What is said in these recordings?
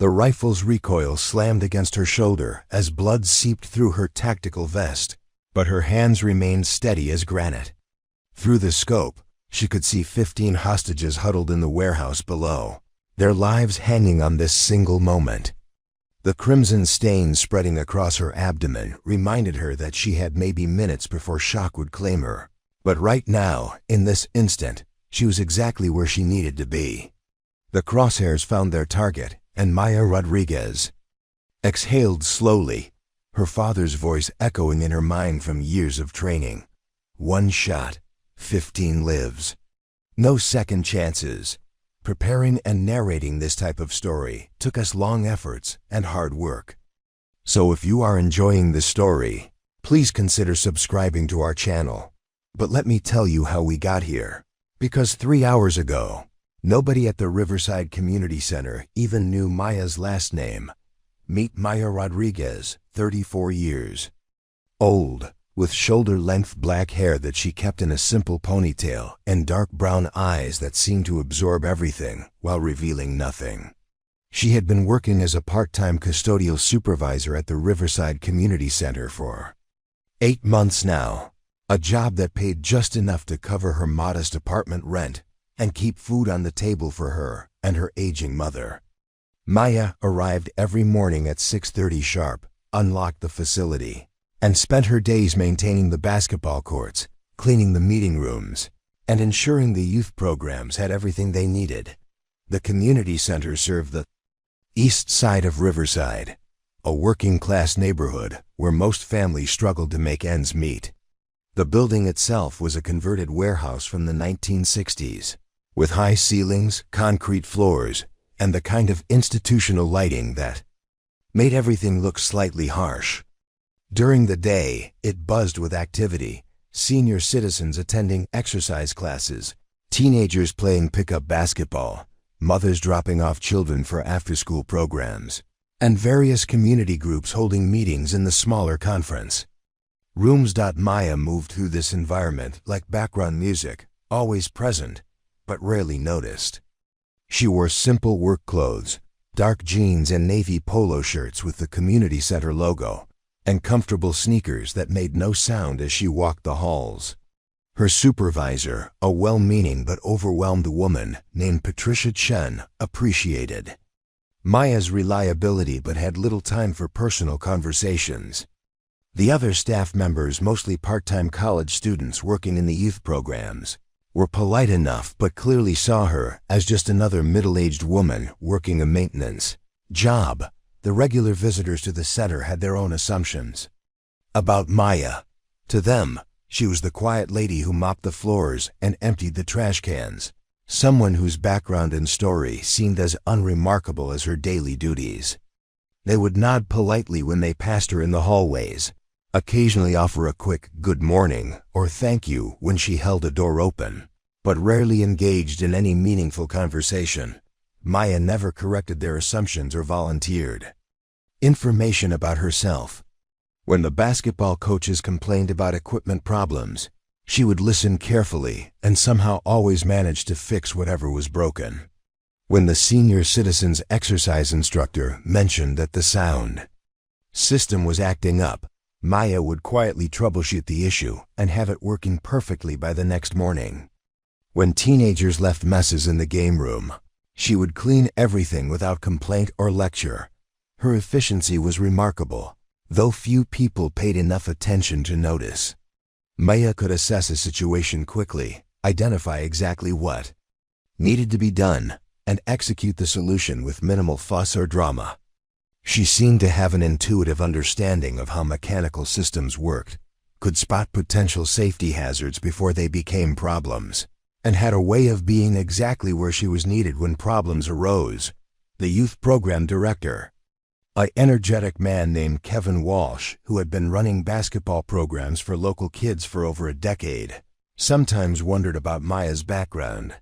The rifle's recoil slammed against her shoulder as blood seeped through her tactical vest, but her hands remained steady as granite. Through the scope, she could see 15 hostages huddled in the warehouse below, their lives hanging on this single moment. The crimson stain spreading across her abdomen reminded her that she had maybe minutes before shock would claim her. But right now, in this instant, she was exactly where she needed to be. The crosshairs found their target, and Maya Rodriguez exhaled slowly, her father's voice echoing in her mind from years of training. 1 shot, 15 lives. No second chances. Preparing and narrating this type of story took us long efforts and hard work. So if you are enjoying this story, please consider subscribing to our channel. But let me tell you how we got here. Because 3 hours ago, nobody at the Riverside Community Center even knew Maya's last name. Meet Maya Rodriguez, 34 years old, with shoulder-length black hair that she kept in a simple ponytail and dark brown eyes that seemed to absorb everything while revealing nothing. She had been working as a part-time custodial supervisor at the Riverside Community Center for 8 months now, a job that paid just enough to cover her modest apartment rent and keep food on the table for her and her aging mother. Maya arrived every morning at 6:30 sharp, unlocked the facility, and spent her days maintaining the basketball courts, cleaning the meeting rooms, and ensuring the youth programs had everything they needed. The community center served the east side of Riverside, a working-class neighborhood where most families struggled to make ends meet. The building itself was a converted warehouse from the 1960s, with high ceilings, concrete floors, and the kind of institutional lighting that made everything look slightly harsh. During the day, it buzzed with activity, senior citizens attending exercise classes, teenagers playing pickup basketball, mothers dropping off children for after-school programs, and various community groups holding meetings in the smaller conference rooms. Maya moved through this environment like background music, always present, but rarely noticed. She wore simple work clothes, dark jeans and navy polo shirts with the community center logo, and comfortable sneakers that made no sound as she walked the halls. Her supervisor, a well-meaning but overwhelmed woman named Patricia Chen, appreciated Maya's reliability but had little time for personal conversations. The other staff members, mostly part-time college students working in the youth programs, were polite enough but clearly saw her as just another middle-aged woman working a maintenance job. The regular visitors to the center had their own assumptions about Maya. To them, she was the quiet lady who mopped the floors and emptied the trash cans, someone whose background and story seemed as unremarkable as her daily duties. They would nod politely when they passed her in the hallways, occasionally offer a quick good morning or thank you when she held a door open, but rarely engaged in any meaningful conversation. Maya never corrected their assumptions or volunteered information about herself. When the basketball coaches complained about equipment problems, she would listen carefully and somehow always manage to fix whatever was broken. When the senior citizens exercise instructor mentioned that the sound system was acting up, Maya would quietly troubleshoot the issue and have it working perfectly by the next morning. When teenagers left messes in the game room, she would clean everything without complaint or lecture. Her efficiency was remarkable, though few people paid enough attention to notice. Maya could assess a situation quickly, identify exactly what needed to be done, and execute the solution with minimal fuss or drama. She seemed to have an intuitive understanding of how mechanical systems worked, could spot potential safety hazards before they became problems, and had a way of being exactly where she was needed when problems arose. The youth program director, an energetic man named Kevin Walsh, who had been running basketball programs for local kids for over a decade, sometimes wondered about Maya's background.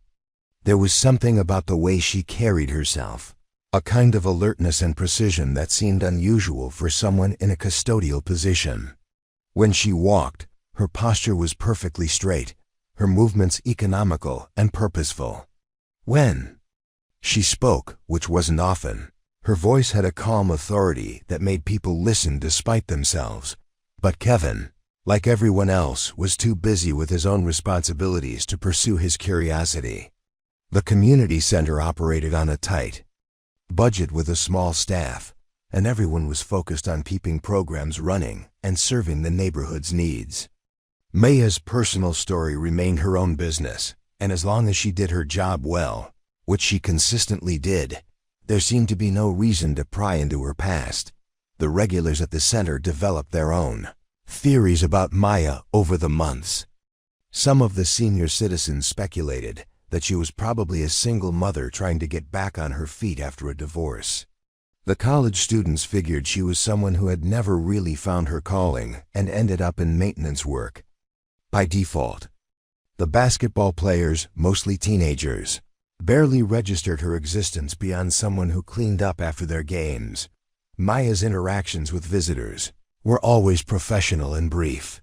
There was something about the way she carried herself, a kind of alertness and precision that seemed unusual for someone in a custodial position. When she walked, her posture was perfectly straight, her movements economical and purposeful. When she spoke, which wasn't often, Her voice had a calm authority that made people listen despite themselves. But Kevin, like everyone else, was too busy with his own responsibilities to pursue his curiosity. The community center operated on a tight budget with a small staff, and everyone was focused on keeping programs running and serving the neighborhood's needs. Maya's personal story remained her own business, and as long as she did her job well, which she consistently did, there seemed to be no reason to pry into her past. The regulars at the center developed their own theories about Maya over the months. Some of the senior citizens speculated that she was probably a single mother trying to get back on her feet after a divorce. The college students figured she was someone who had never really found her calling and ended up in maintenance work by default. The basketball players, mostly teenagers, barely registered her existence beyond someone who cleaned up after their games. Maya's interactions with visitors were always professional and brief.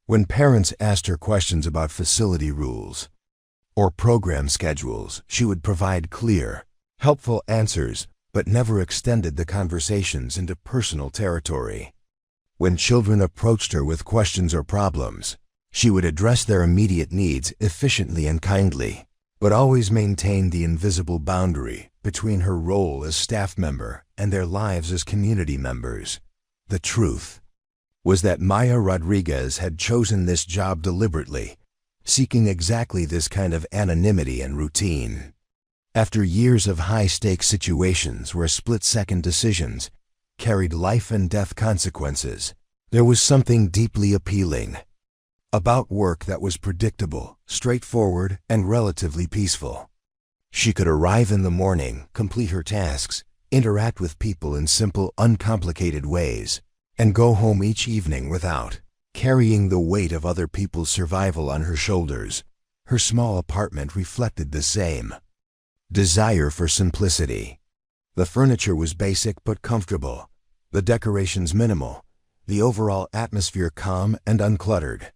When parents asked her questions about facility rules or program schedules, she would provide clear, helpful answers, but never extended the conversations into personal territory. When children approached her with questions or problems, she would address their immediate needs efficiently and kindly, but always maintained the invisible boundary between her role as staff member and their lives as community members. The truth was that Maya Rodriguez had chosen this job deliberately, seeking exactly this kind of anonymity and routine. After years of high-stakes situations where split-second decisions carried life-and-death consequences, there was something deeply appealing about work that was predictable, straightforward, and relatively peaceful. She could arrive in the morning, complete her tasks, interact with people in simple, uncomplicated ways, and go home each evening without carrying the weight of other people's survival on her shoulders. Her small apartment reflected the same desire for simplicity. The furniture was basic but comfortable, the decorations minimal, the overall atmosphere calm and uncluttered.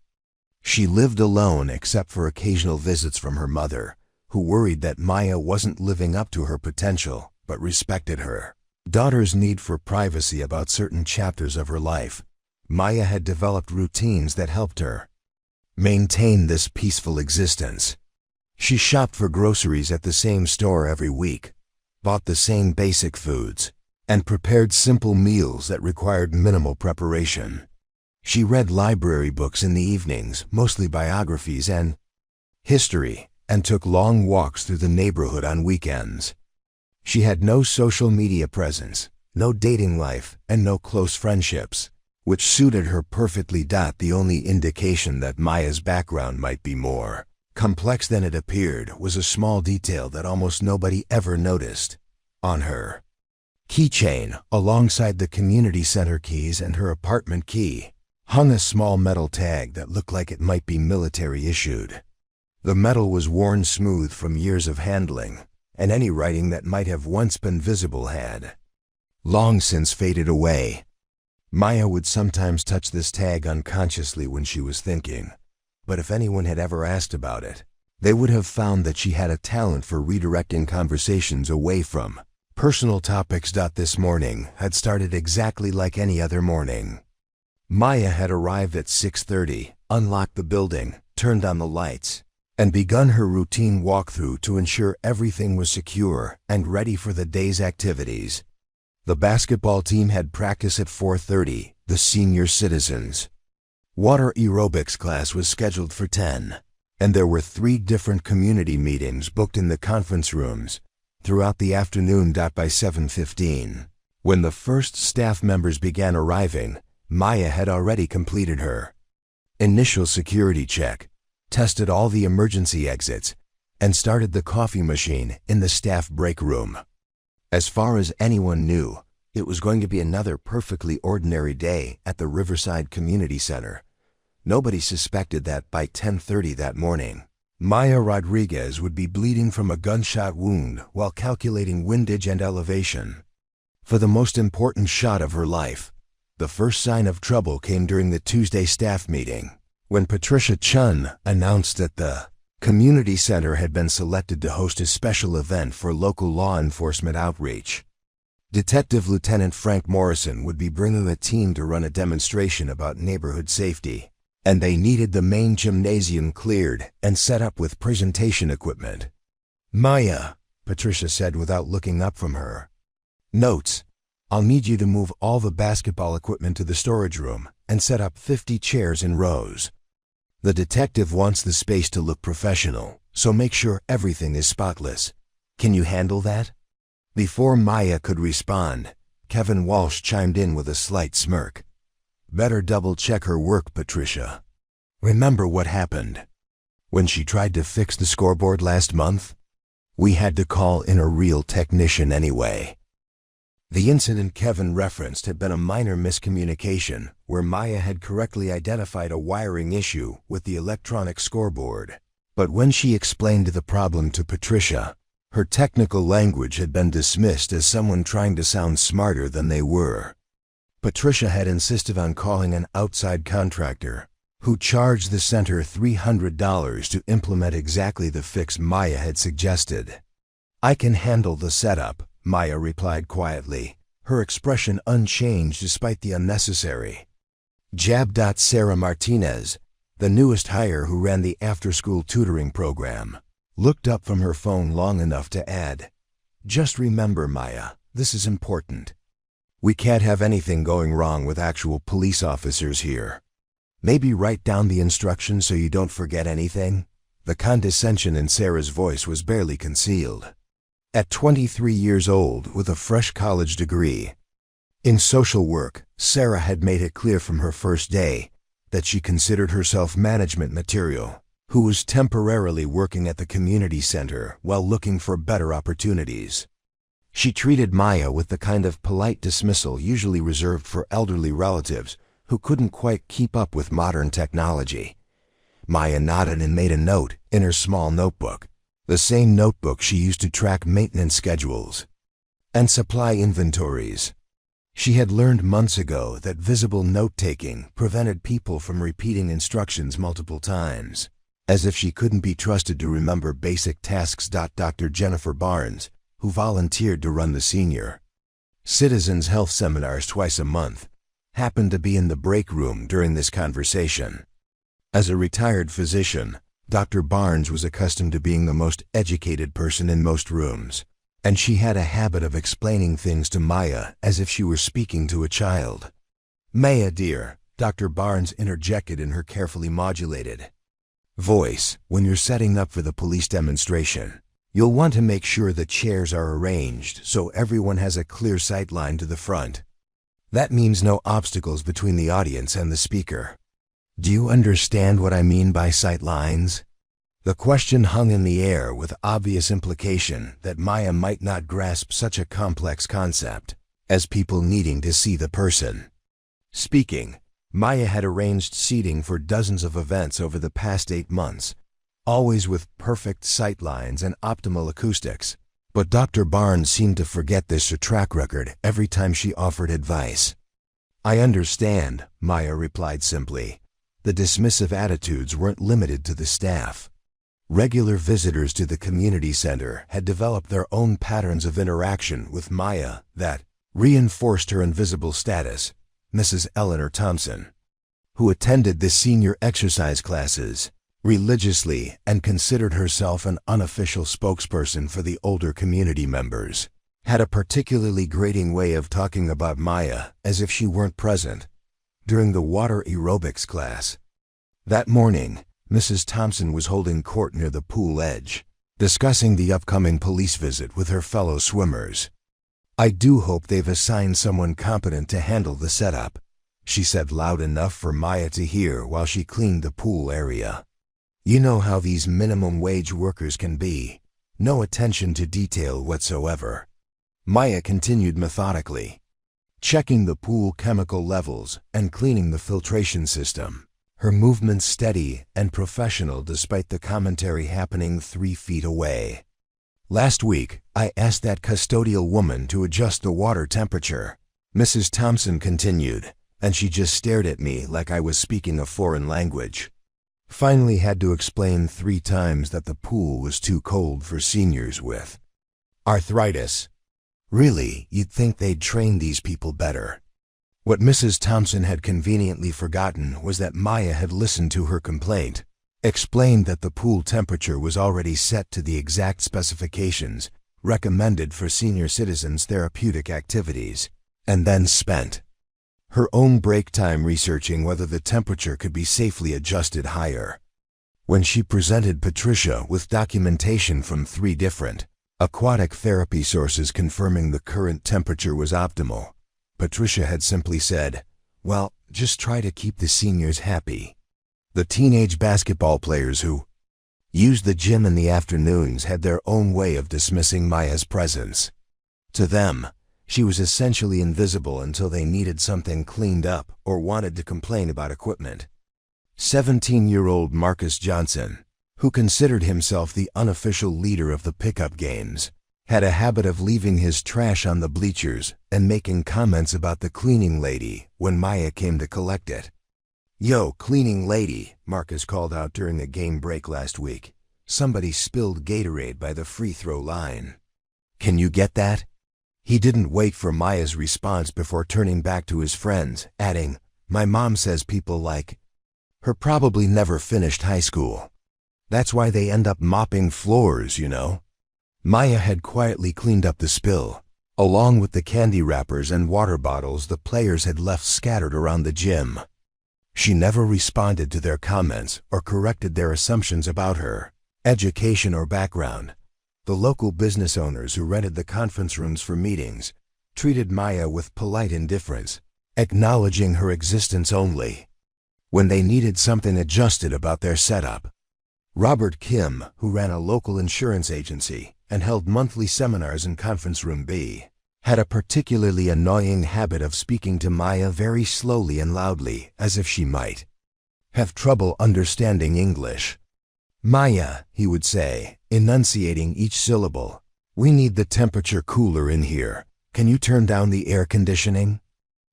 She lived alone except for occasional visits from her mother, who worried that Maya wasn't living up to her potential but respected her daughter's need for privacy about certain chapters of her life. Maya had developed routines that helped her maintain this peaceful existence. She shopped for groceries at the same store every week, bought the same basic foods, and prepared simple meals that required minimal preparation. She read library books in the evenings, mostly biographies and history, and took long walks through the neighborhood on weekends. She had no social media presence, no dating life, and no close friendships, which suited her perfectly. The only indication that Maya's background might be more complex than it appeared was a small detail that almost nobody ever noticed. On her keychain, alongside the community center keys and her apartment key, hung a small metal tag that looked like it might be military issued. The metal was worn smooth from years of handling, and any writing that might have once been visible had long since faded away. Maya would sometimes touch this tag unconsciously when she was thinking, but if anyone had ever asked about it, they would have found that she had a talent for redirecting conversations away from personal topics. This morning had started exactly like any other morning. Maya had arrived at 6:30, unlocked the building, turned on the lights, and begun her routine walkthrough to ensure everything was secure and ready for the day's activities. The basketball team had practice at 4:30, the senior citizens' water aerobics class was scheduled for 10, and there were 3 different community meetings booked in the conference rooms throughout the afternoon. By 7:15, when the first staff members began arriving, Maya had already completed her initial security check, tested all the emergency exits, and started the coffee machine in the staff break room. As far as anyone knew, it was going to be another perfectly ordinary day at the Riverside Community Center. Nobody suspected that by 10:30 that morning, Maya Rodriguez would be bleeding from a gunshot wound while calculating windage and elevation. For the most important shot of her life, the first sign of trouble came during the Tuesday staff meeting, when Patricia Chun announced that the community center had been selected to host a special event for local law enforcement outreach. Detective Lieutenant Frank Morrison would be bringing a team to run a demonstration about neighborhood safety, and they needed the main gymnasium cleared and set up with presentation equipment. "Maya," Patricia said without looking up from her. "Notes. I'll need you to move all the basketball equipment to the storage room and set up 50 chairs in rows. The detective wants the space to look professional, so make sure everything is spotless. Can you handle that?" Before Maya could respond, Kevin Walsh chimed in with a slight smirk. "Better double-check her work, Patricia. Remember what happened when she tried to fix the scoreboard last month? We had to call in a real technician anyway." The incident Kevin referenced had been a minor miscommunication where Maya had correctly identified a wiring issue with the electronic scoreboard. But when she explained the problem to Patricia, her technical language had been dismissed as someone trying to sound smarter than they were. Patricia had insisted on calling an outside contractor, who charged the center $300 to implement exactly the fix Maya had suggested. "I can handle the setup," Maya replied quietly, her expression unchanged despite the unnecessary jab. Sarah Martinez, the newest hire who ran the after-school tutoring program, looked up from her phone long enough to add, "Just remember, Maya, this is important. We can't have anything going wrong with actual police officers here. Maybe write down the instructions so you don't forget anything." The condescension in Sarah's voice was barely concealed. At 23 years old, with a fresh college degree in social work, Sarah had made it clear from her first day that she considered herself management material, who was temporarily working at the community center while looking for better opportunities. She treated Maya with the kind of polite dismissal usually reserved for elderly relatives who couldn't quite keep up with modern technology. Maya nodded and made a note in her small notebook, the same notebook she used to track maintenance schedules and supply inventories. She had learned months ago that visible note-taking prevented people from repeating instructions multiple times, as if she couldn't be trusted to remember basic tasks. Dr. Jennifer Barnes, who volunteered to run the senior citizens' health seminars twice a month, happened to be in the break room during this conversation. As a retired physician, Dr. Barnes was accustomed to being the most educated person in most rooms, and she had a habit of explaining things to Maya as if she were speaking to a child. "Maya, dear," Dr. Barnes interjected in her carefully modulated voice, "when you're setting up for the police demonstration, you'll want to make sure the chairs are arranged so everyone has a clear sight line to the front. That means no obstacles between the audience and the speaker. Do you understand what I mean by sight lines?" The question hung in the air with obvious implication that Maya might not grasp such a complex concept as people needing to see the person speaking. Maya had arranged seating for dozens of events over the past 8 months, always with perfect sight lines and optimal acoustics. But Dr. Barnes seemed to forget this track record every time she offered advice. "I understand," Maya replied simply. The dismissive attitudes weren't limited to the staff. Regular visitors to the community center had developed their own patterns of interaction with Maya that reinforced her invisible status. Mrs. Eleanor Thompson, who attended the senior exercise classes religiously and considered herself an unofficial spokesperson for the older community members, had a particularly grating way of talking about Maya as if she weren't present during the water aerobics class. That morning, Mrs. Thompson was holding court near the pool edge, discussing the upcoming police visit with her fellow swimmers. "I do hope they've assigned someone competent to handle the setup," she said loud enough for Maya to hear while she cleaned the pool area. "You know how these minimum wage workers can be. No attention to detail whatsoever." Maya continued methodically, checking the pool chemical levels and cleaning the filtration system, her movements steady and professional despite the commentary happening 3 feet away. "Last week, I asked that custodial woman to adjust the water temperature," Mrs. Thompson continued, and she just stared at me like I was speaking a foreign language. Finally had to explain 3 times that the pool was too cold for seniors with arthritis. Really, you'd think they'd train these people better. What Mrs. Thompson had conveniently forgotten was that Maya had listened to her complaint, explained that the pool temperature was already set to the exact specifications recommended for senior citizens' therapeutic activities, and then spent her own break time researching whether the temperature could be safely adjusted higher. When she presented Patricia with documentation from 3 different aquatic therapy sources confirming the current temperature was optimal, Patricia had simply said, "Well, just try to keep the seniors happy." The teenage basketball players who used the gym in the afternoons had their own way of dismissing Maya's presence. To them, she was essentially invisible until they needed something cleaned up or wanted to complain about equipment. 17-year-old Marcus Johnson, who considered himself the unofficial leader of the pickup games, had a habit of leaving his trash on the bleachers and making comments about the cleaning lady when Maya came to collect it. "Yo, cleaning lady," Marcus called out during a game break last week. "Somebody spilled Gatorade by the free throw line. Can you get that?" He didn't wait for Maya's response before turning back to his friends, adding, "My mom says people like her probably never finished high school. That's why they end up mopping floors, you know." Maya had quietly cleaned up the spill, along with the candy wrappers and water bottles the players had left scattered around the gym. She never responded to their comments or corrected their assumptions about her education or background. The local business owners who rented the conference rooms for meetings treated Maya with polite indifference, acknowledging her existence only when they needed something adjusted about their setup. Robert Kim, who ran a local insurance agency and held monthly seminars in Conference Room B, had a particularly annoying habit of speaking to Maya very slowly and loudly, as if she might have trouble understanding English. "Maya," he would say, enunciating each syllable, "we need the temperature cooler in here. Can you turn down the air conditioning?"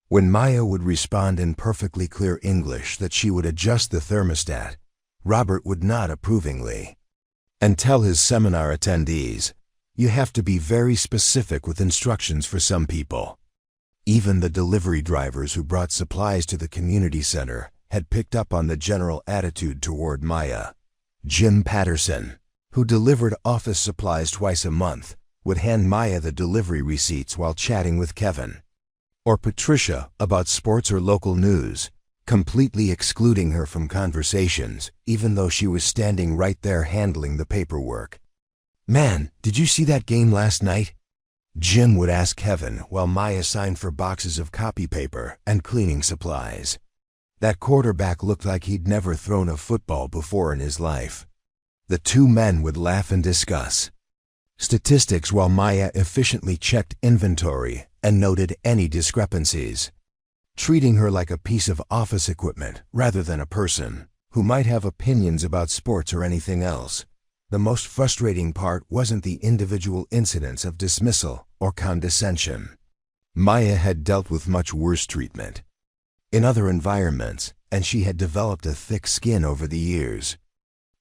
When Maya would respond in perfectly clear English that she would adjust the thermostat, Robert would nod approvingly and tell his seminar attendees, "You have to be very specific with instructions for some people." Even the delivery drivers who brought supplies to the community center had picked up on the general attitude toward Maya. Jim Patterson, who delivered office supplies twice a month, would hand Maya the delivery receipts while chatting with Kevin or Patricia about sports or local news, completely excluding her from conversations, even though she was standing right there handling the paperwork. "Man, did you see that game last night?" Jim would ask Kevin while Maya signed for boxes of copy paper and cleaning supplies. That quarterback looked like he'd never thrown a football before in his life. The 2 men would laugh and discuss statistics while Maya efficiently checked inventory and noted any discrepancies, treating her like a piece of office equipment rather than a person who might have opinions about sports or anything else. The most frustrating part wasn't the individual incidents of dismissal or condescension. Maya had dealt with much worse treatment in other environments, and she had developed a thick skin over the years.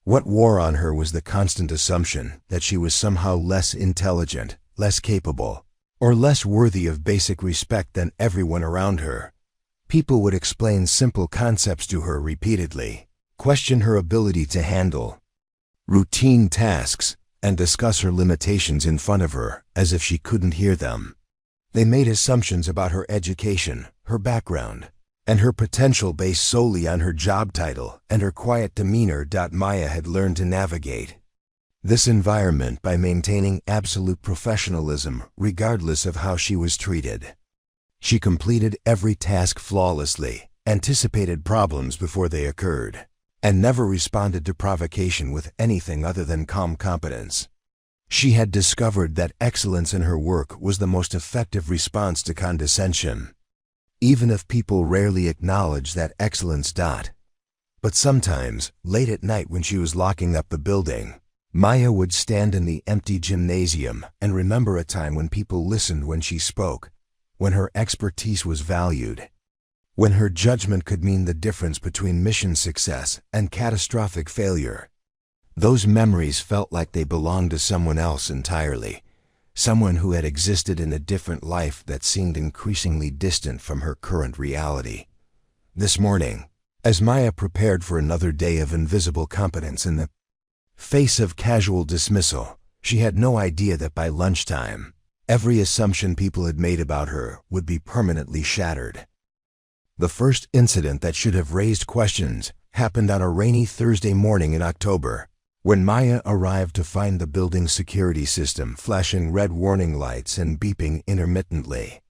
What wore on her was the constant assumption that she was somehow less intelligent, less capable, or less worthy of basic respect than everyone around her. People would explain simple concepts to her repeatedly, question her ability to handle routine tasks, and discuss her limitations in front of her as if she couldn't hear them. They made assumptions about her education, her background, and her potential based solely on her job title and her quiet demeanor. Maya had learned to navigate this environment by maintaining absolute professionalism regardless of how she was treated. She completed every task flawlessly, anticipated problems before they occurred, and never responded to provocation with anything other than calm competence. She had discovered that excellence in her work was the most effective response to condescension, even if people rarely acknowledge that excellence. But sometimes, late at night when she was locking up the building, Maya would stand in the empty gymnasium and remember a time when people listened when she spoke, when her expertise was valued, when her judgment could mean the difference between mission success and catastrophic failure. Those memories felt like they belonged to someone else entirely, someone who had existed in a different life that seemed increasingly distant from her current reality. This morning, as Maya prepared for another day of invisible competence in the face of casual dismissal, she had no idea that by lunchtime, every assumption people had made about her would be permanently shattered. The first incident that should have raised questions happened on a rainy Thursday morning in October, when Maya arrived to find the building's security system flashing red warning lights and beeping intermittently.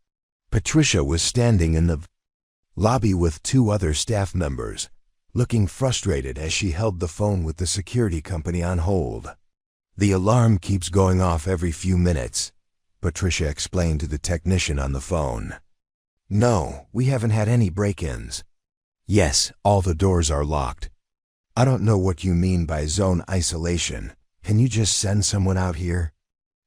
Patricia was standing in the lobby with two other staff members, looking frustrated as she held the phone with the security company on hold. "The alarm keeps going off every few minutes," Patricia explained to the technician on the phone. "No, we haven't had any break-ins." "Yes, all the doors are locked." "I don't know what you mean by zone isolation. Can you just send someone out here?"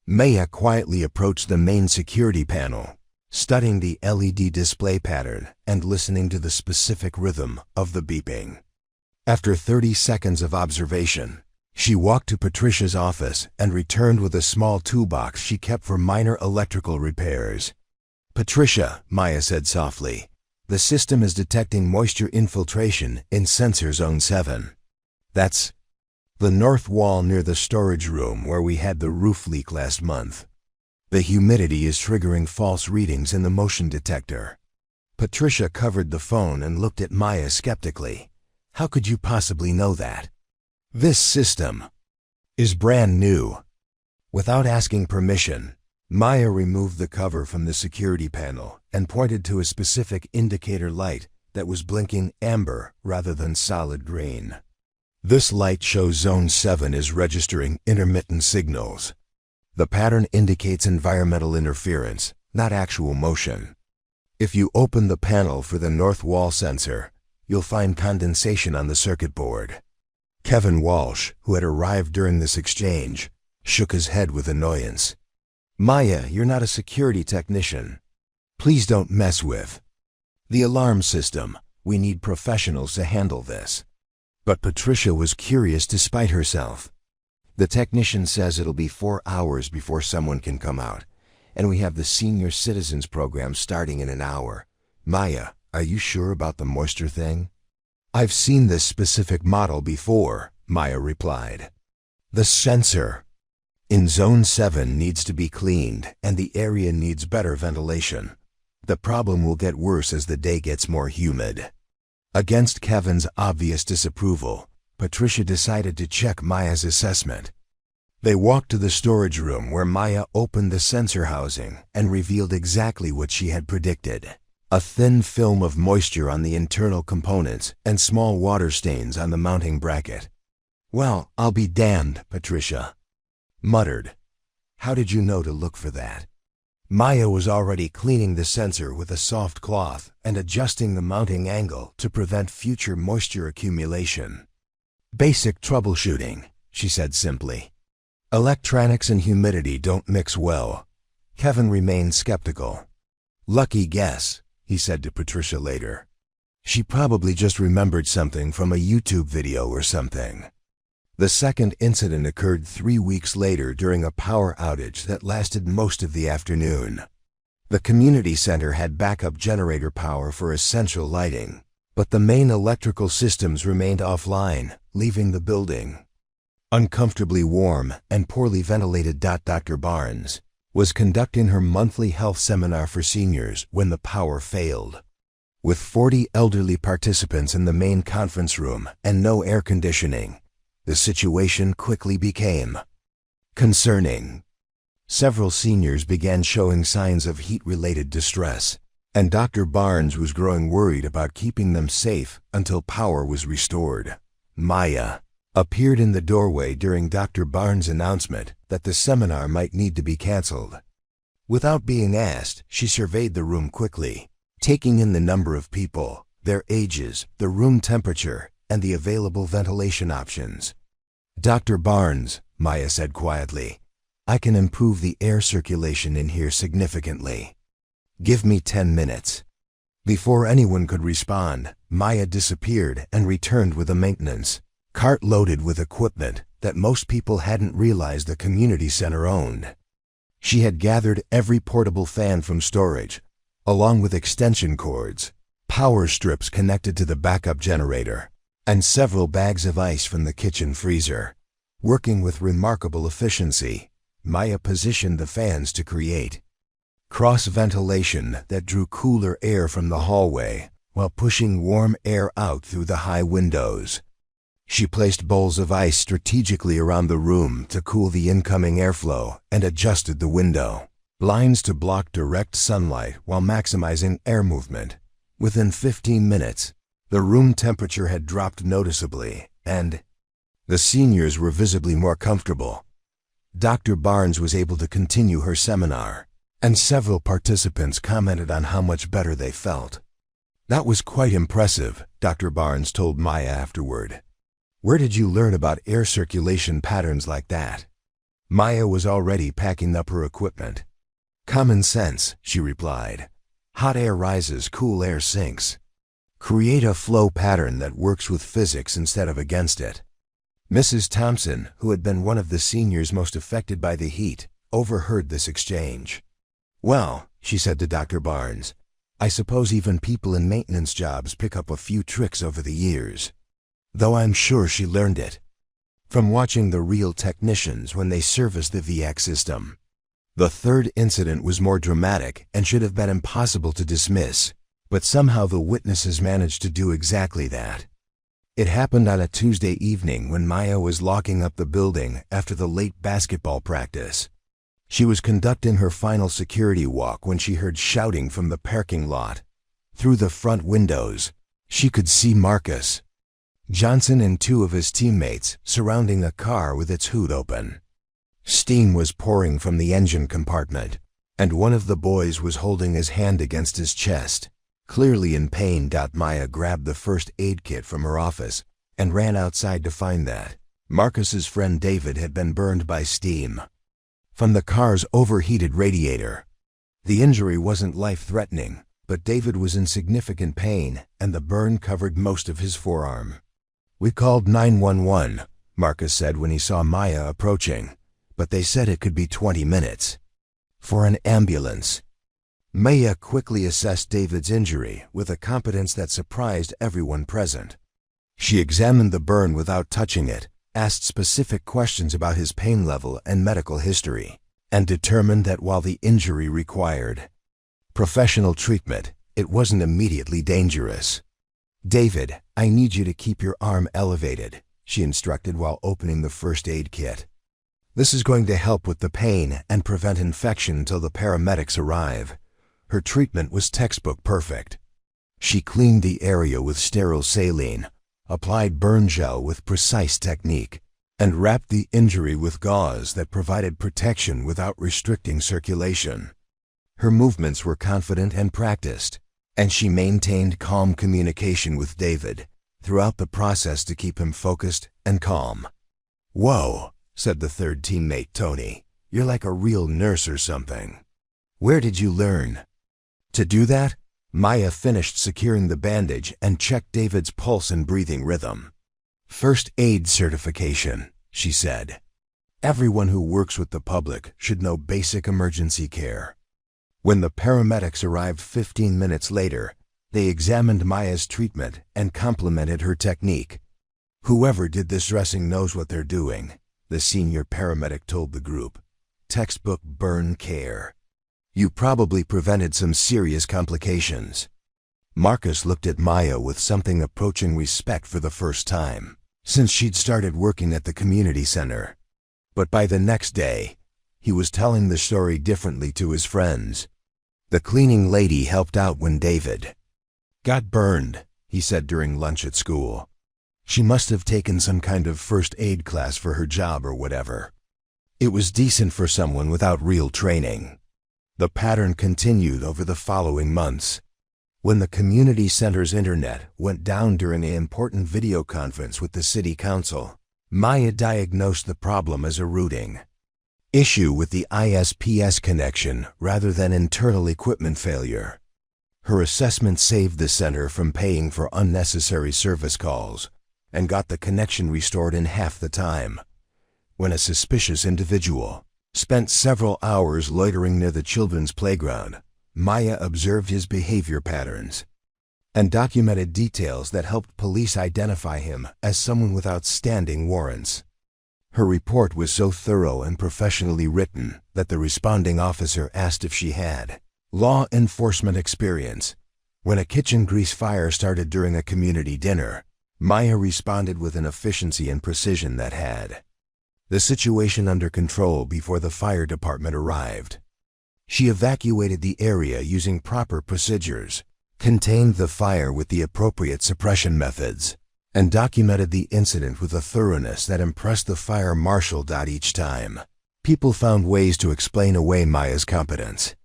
Maya quietly approached the main security panel, studying the LED display pattern and listening to the specific rhythm of the beeping. After 30 seconds of observation, she walked to Patricia's office and returned with a small toolbox she kept for minor electrical repairs. "Patricia," Maya said softly, "the system is detecting moisture infiltration in sensor zone 7. That's the north wall near the storage room where we had the roof leak last month. The humidity is triggering false readings in the motion detector." Patricia covered the phone and looked at Maya skeptically. "How could you possibly know that? This system is brand new." Without asking permission, Maya removed the cover from the security panel and pointed to a specific indicator light that was blinking amber rather than solid green. "This light shows Zone 7 is registering intermittent signals. The pattern indicates environmental interference, not actual motion. If you open the panel for the north wall sensor, you'll find condensation on the circuit board." Kevin Walsh, who had arrived during this exchange, shook his head with annoyance. "Maya, you're not a security technician. Please don't mess with the alarm system. We need professionals to handle this." But Patricia was curious despite herself. "The technician says it'll be 4 hours before someone can come out, and we have the senior citizens program starting in an hour. Maya, are you sure about the moisture thing?" "I've seen this specific model before," Maya replied. "The sensor in Zone 7 needs to be cleaned, and the area needs better ventilation. The problem will get worse as the day gets more humid." Against Kevin's obvious disapproval, Patricia decided to check Maya's assessment. They walked to the storage room where Maya opened the sensor housing and revealed exactly what she had predicted: a thin film of moisture on the internal components and small water stains on the mounting bracket. "Well, I'll be damned," Patricia muttered. "How did you know to look for that?" Maya was already cleaning the sensor with a soft cloth and adjusting the mounting angle to prevent future moisture accumulation. "Basic troubleshooting," she said simply. "Electronics and humidity don't mix well." Kevin remained skeptical. "Lucky guess," he said to Patricia later. "She probably just remembered something from a YouTube video or something." The second incident occurred 3 weeks later during a power outage that lasted most of the afternoon. The community center had backup generator power for essential lighting, but the main electrical systems remained offline, leaving the building uncomfortably warm and poorly ventilated. Dr. Barnes was conducting her monthly health seminar for seniors when the power failed. With 40 elderly participants in the main conference room and no air conditioning, the situation quickly became concerning. Several seniors began showing signs of heat-related distress, and Dr. Barnes was growing worried about keeping them safe until power was restored. Maya appeared in the doorway during Dr. Barnes' announcement that the seminar might need to be canceled. Without being asked, she surveyed the room quickly, taking in the number of people, their ages, the room temperature, and the available ventilation options. "Dr. Barnes," Maya said quietly, "I can improve the air circulation in here significantly. Give me 10 minutes. Before anyone could respond, Maya disappeared and returned with a maintenance cart loaded with equipment that most people hadn't realized the community center owned. She had gathered every portable fan from storage, along with extension cords, power strips connected to the backup generator, and several bags of ice from the kitchen freezer. Working with remarkable efficiency, Maya positioned the fans to create cross-ventilation that drew cooler air from the hallway while pushing warm air out through the high windows. She placed bowls of ice strategically around the room to cool the incoming airflow and adjusted the window blinds to block direct sunlight while maximizing air movement. Within 15 minutes, the room temperature had dropped noticeably, and the seniors were visibly more comfortable. Dr. Barnes was able to continue her seminar, and several participants commented on how much better they felt. "That was quite impressive," Dr. Barnes told Maya afterward. "Where did you learn about air circulation patterns like that?" Maya was already packing up her equipment. "Common sense," she replied. "Hot air rises, cool air sinks. Create a flow pattern that works with physics instead of against it." Mrs. Thompson, who had been one of the seniors most affected by the heat, overheard this exchange. "Well," she said to Dr. Barnes, "I suppose even people in maintenance jobs pick up a few tricks over the years." Though I'm sure she learned it from watching the real technicians when they serviced the VX system. The third incident was more dramatic and should have been impossible to dismiss, but somehow the witnesses managed to do exactly that. It happened on a Tuesday evening when Maya was locking up the building after the late basketball practice. She was conducting her final security walk when she heard shouting from the parking lot. Through the front windows, she could see Marcus Johnson and two of his teammates surrounding a car with its hood open. Steam was pouring from the engine compartment, and one of the boys was holding his hand against his chest. Clearly in pain, Maya grabbed the first aid kit from her office and ran outside to find that Marcus's friend David had been burned by steam from the car's overheated radiator. The injury wasn't life-threatening, but David was in significant pain and the burn covered most of his forearm. "We called 911, Marcus said when he saw Maya approaching, but they said it could be 20 minutes for an ambulance." Maya quickly assessed David's injury with a competence that surprised everyone present. She examined the burn without touching it, asked specific questions about his pain level and medical history, and determined that while the injury required professional treatment, it wasn't immediately dangerous. "David, I need you to keep your arm elevated," she instructed while opening the first aid kit. "This is going to help with the pain and prevent infection until the paramedics arrive." Her treatment was textbook perfect. She cleaned the area with sterile saline, applied burn gel with precise technique, and wrapped the injury with gauze that provided protection without restricting circulation. Her movements were confident and practiced, and she maintained calm communication with David throughout the process to keep him focused and calm. "Whoa," said the third teammate, Tony. "You're like a real nurse or something. Where did you learn to do that?" Maya finished securing the bandage and checked David's pulse and breathing rhythm. "First aid certification," she said. "Everyone who works with the public should know basic emergency care." When the paramedics arrived 15 minutes later, they examined Maya's treatment and complimented her technique. "Whoever did this dressing knows what they're doing," the senior paramedic told the group. "Textbook burn care. You probably prevented some serious complications." Marcus looked at Maya with something approaching respect for the first time since she'd started working at the community center. But by the next day, he was telling the story differently to his friends. "The cleaning lady helped out when David got burned," he said during lunch at school. "She must have taken some kind of first aid class for her job or whatever. It was decent for someone without real training." The pattern continued over the following months. When the community center's internet went down during an important video conference with the city council, Maya diagnosed the problem as a routing issue with the ISPS connection rather than internal equipment failure. Her assessment saved the center from paying for unnecessary service calls and got the connection restored in half the time. When a suspicious individual Spent several hours loitering near the children's playground, Maya observed his behavior patterns and documented details that helped police identify him as someone with outstanding warrants. Her report was so thorough and professionally written that the responding officer asked if she had law enforcement experience. When a kitchen grease fire started during a community dinner, Maya responded with an efficiency and precision that had the situation under control before the fire department arrived. She evacuated the area using proper procedures, contained the fire with the appropriate suppression methods, and documented the incident with a thoroughness that impressed the fire marshal. Each time, people found ways to explain away Maya's competence.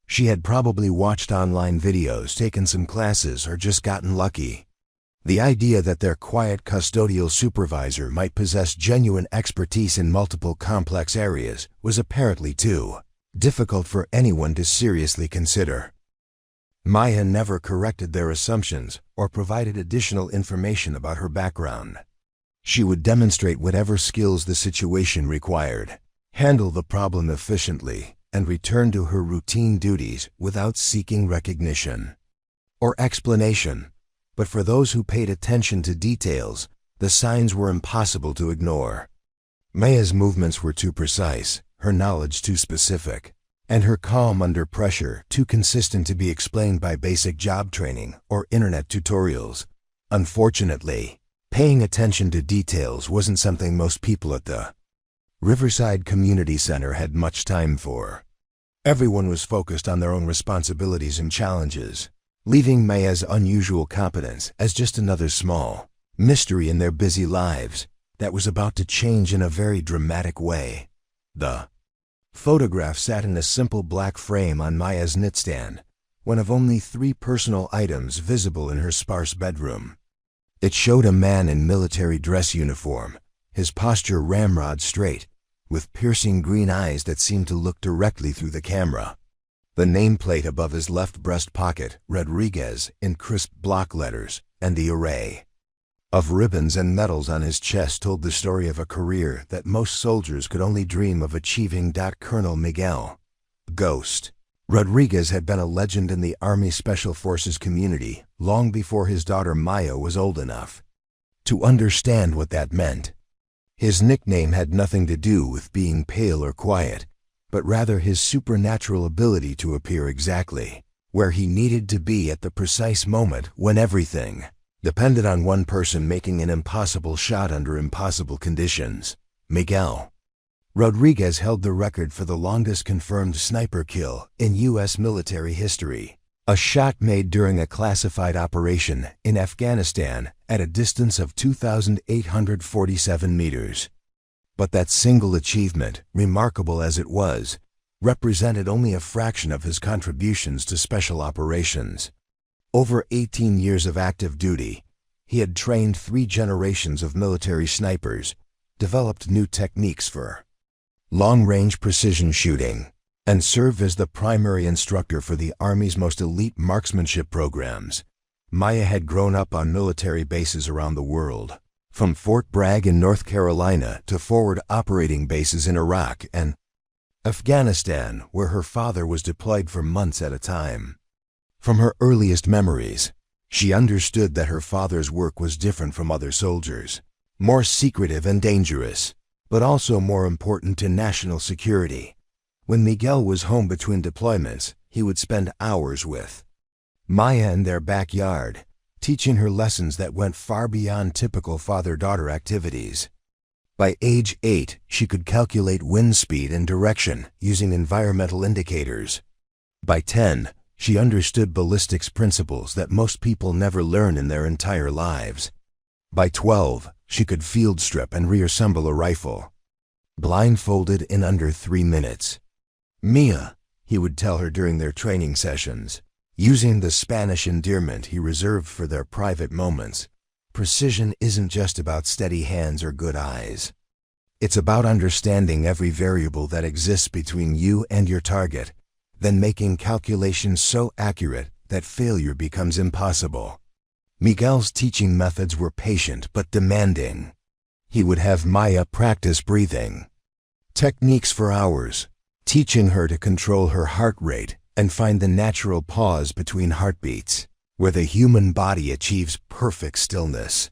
She had probably watched online videos, taken some classes, or just gotten lucky. The idea that their quiet custodial supervisor might possess genuine expertise in multiple complex areas was apparently too difficult for anyone to seriously consider. Maya never corrected their assumptions or provided additional information about her background. She would demonstrate whatever skills the situation required, handle the problem efficiently, and return to her routine duties without seeking recognition or explanation. But for those who paid attention to details, the signs were impossible to ignore. Maya's movements were too precise, her knowledge too specific, and her calm under pressure too consistent to be explained by basic job training or internet tutorials. Unfortunately, paying attention to details wasn't something most people at the Riverside Community Center had much time for. Everyone was focused on their own responsibilities and challenges, leaving Maya's unusual competence as just another small mystery in their busy lives that was about to change in a very dramatic way. The photograph sat in a simple black frame on Maya's nightstand, one of only 3 personal items visible in her sparse bedroom. It showed a man in military dress uniform, his posture ramrod straight, with piercing green eyes that seemed to look directly through the camera. The nameplate above his left breast pocket, Rodriguez, in crisp block letters, and the array of ribbons and medals on his chest told the story of a career that most soldiers could only dream of achieving. Colonel Miguel Ghost Rodriguez had been a legend in the Army Special Forces community long before his daughter Maya was old enough to understand what that meant. His nickname had nothing to do with being pale or quiet, but rather his supernatural ability to appear exactly where he needed to be at the precise moment when everything depended on one person making an impossible shot under impossible conditions. Miguel Rodriguez held the record for the longest confirmed sniper kill in U.S. military history, a shot made during a classified operation in Afghanistan at a distance of 2,847 meters. But that single achievement, remarkable as it was, represented only a fraction of his contributions to special operations. Over 18 years of active duty, he had trained 3 generations of military snipers, developed new techniques for long-range precision shooting, and served as the primary instructor for the Army's most elite marksmanship programs. Maya had grown up on military bases around the world, from Fort Bragg in North Carolina to forward operating bases in Iraq and Afghanistan, where her father was deployed for months at a time. From her earliest memories, she understood that her father's work was different from other soldiers, more secretive and dangerous, but also more important to national security. When Miguel was home between deployments, he would spend hours with Maya in their backyard, teaching her lessons that went far beyond typical father-daughter activities. By age 8, she could calculate wind speed and direction using environmental indicators. By 10, she understood ballistics principles that most people never learn in their entire lives. By 12, she could field strip and reassemble a rifle, blindfolded in under 3 minutes. "Mia," he would tell her during their training sessions, using the Spanish endearment he reserved for their private moments, "precision isn't just about steady hands or good eyes. It's about understanding every variable that exists between you and your target, then making calculations so accurate that failure becomes impossible." Miguel's teaching methods were patient but demanding. He would have Maya practice breathing, techniques for hours, teaching her to control her heart rate and find the natural pause between heartbeats, where the human body achieves perfect stillness.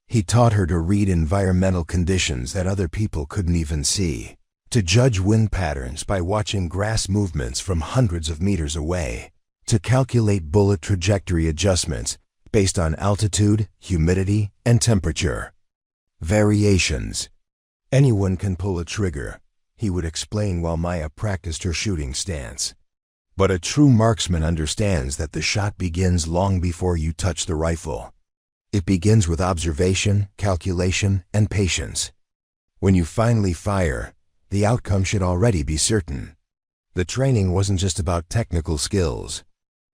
He taught her to read environmental conditions that other people couldn't even see, to judge wind patterns by watching grass movements from hundreds of meters away, to calculate bullet trajectory adjustments based on altitude, humidity, and temperature. Variations. Anyone can pull a trigger, he would explain while Maya practiced her shooting stance. But a true marksman understands that the shot begins long before you touch the rifle. It begins with observation, calculation, and patience. When you finally fire, the outcome should already be certain. The training wasn't just about technical skills.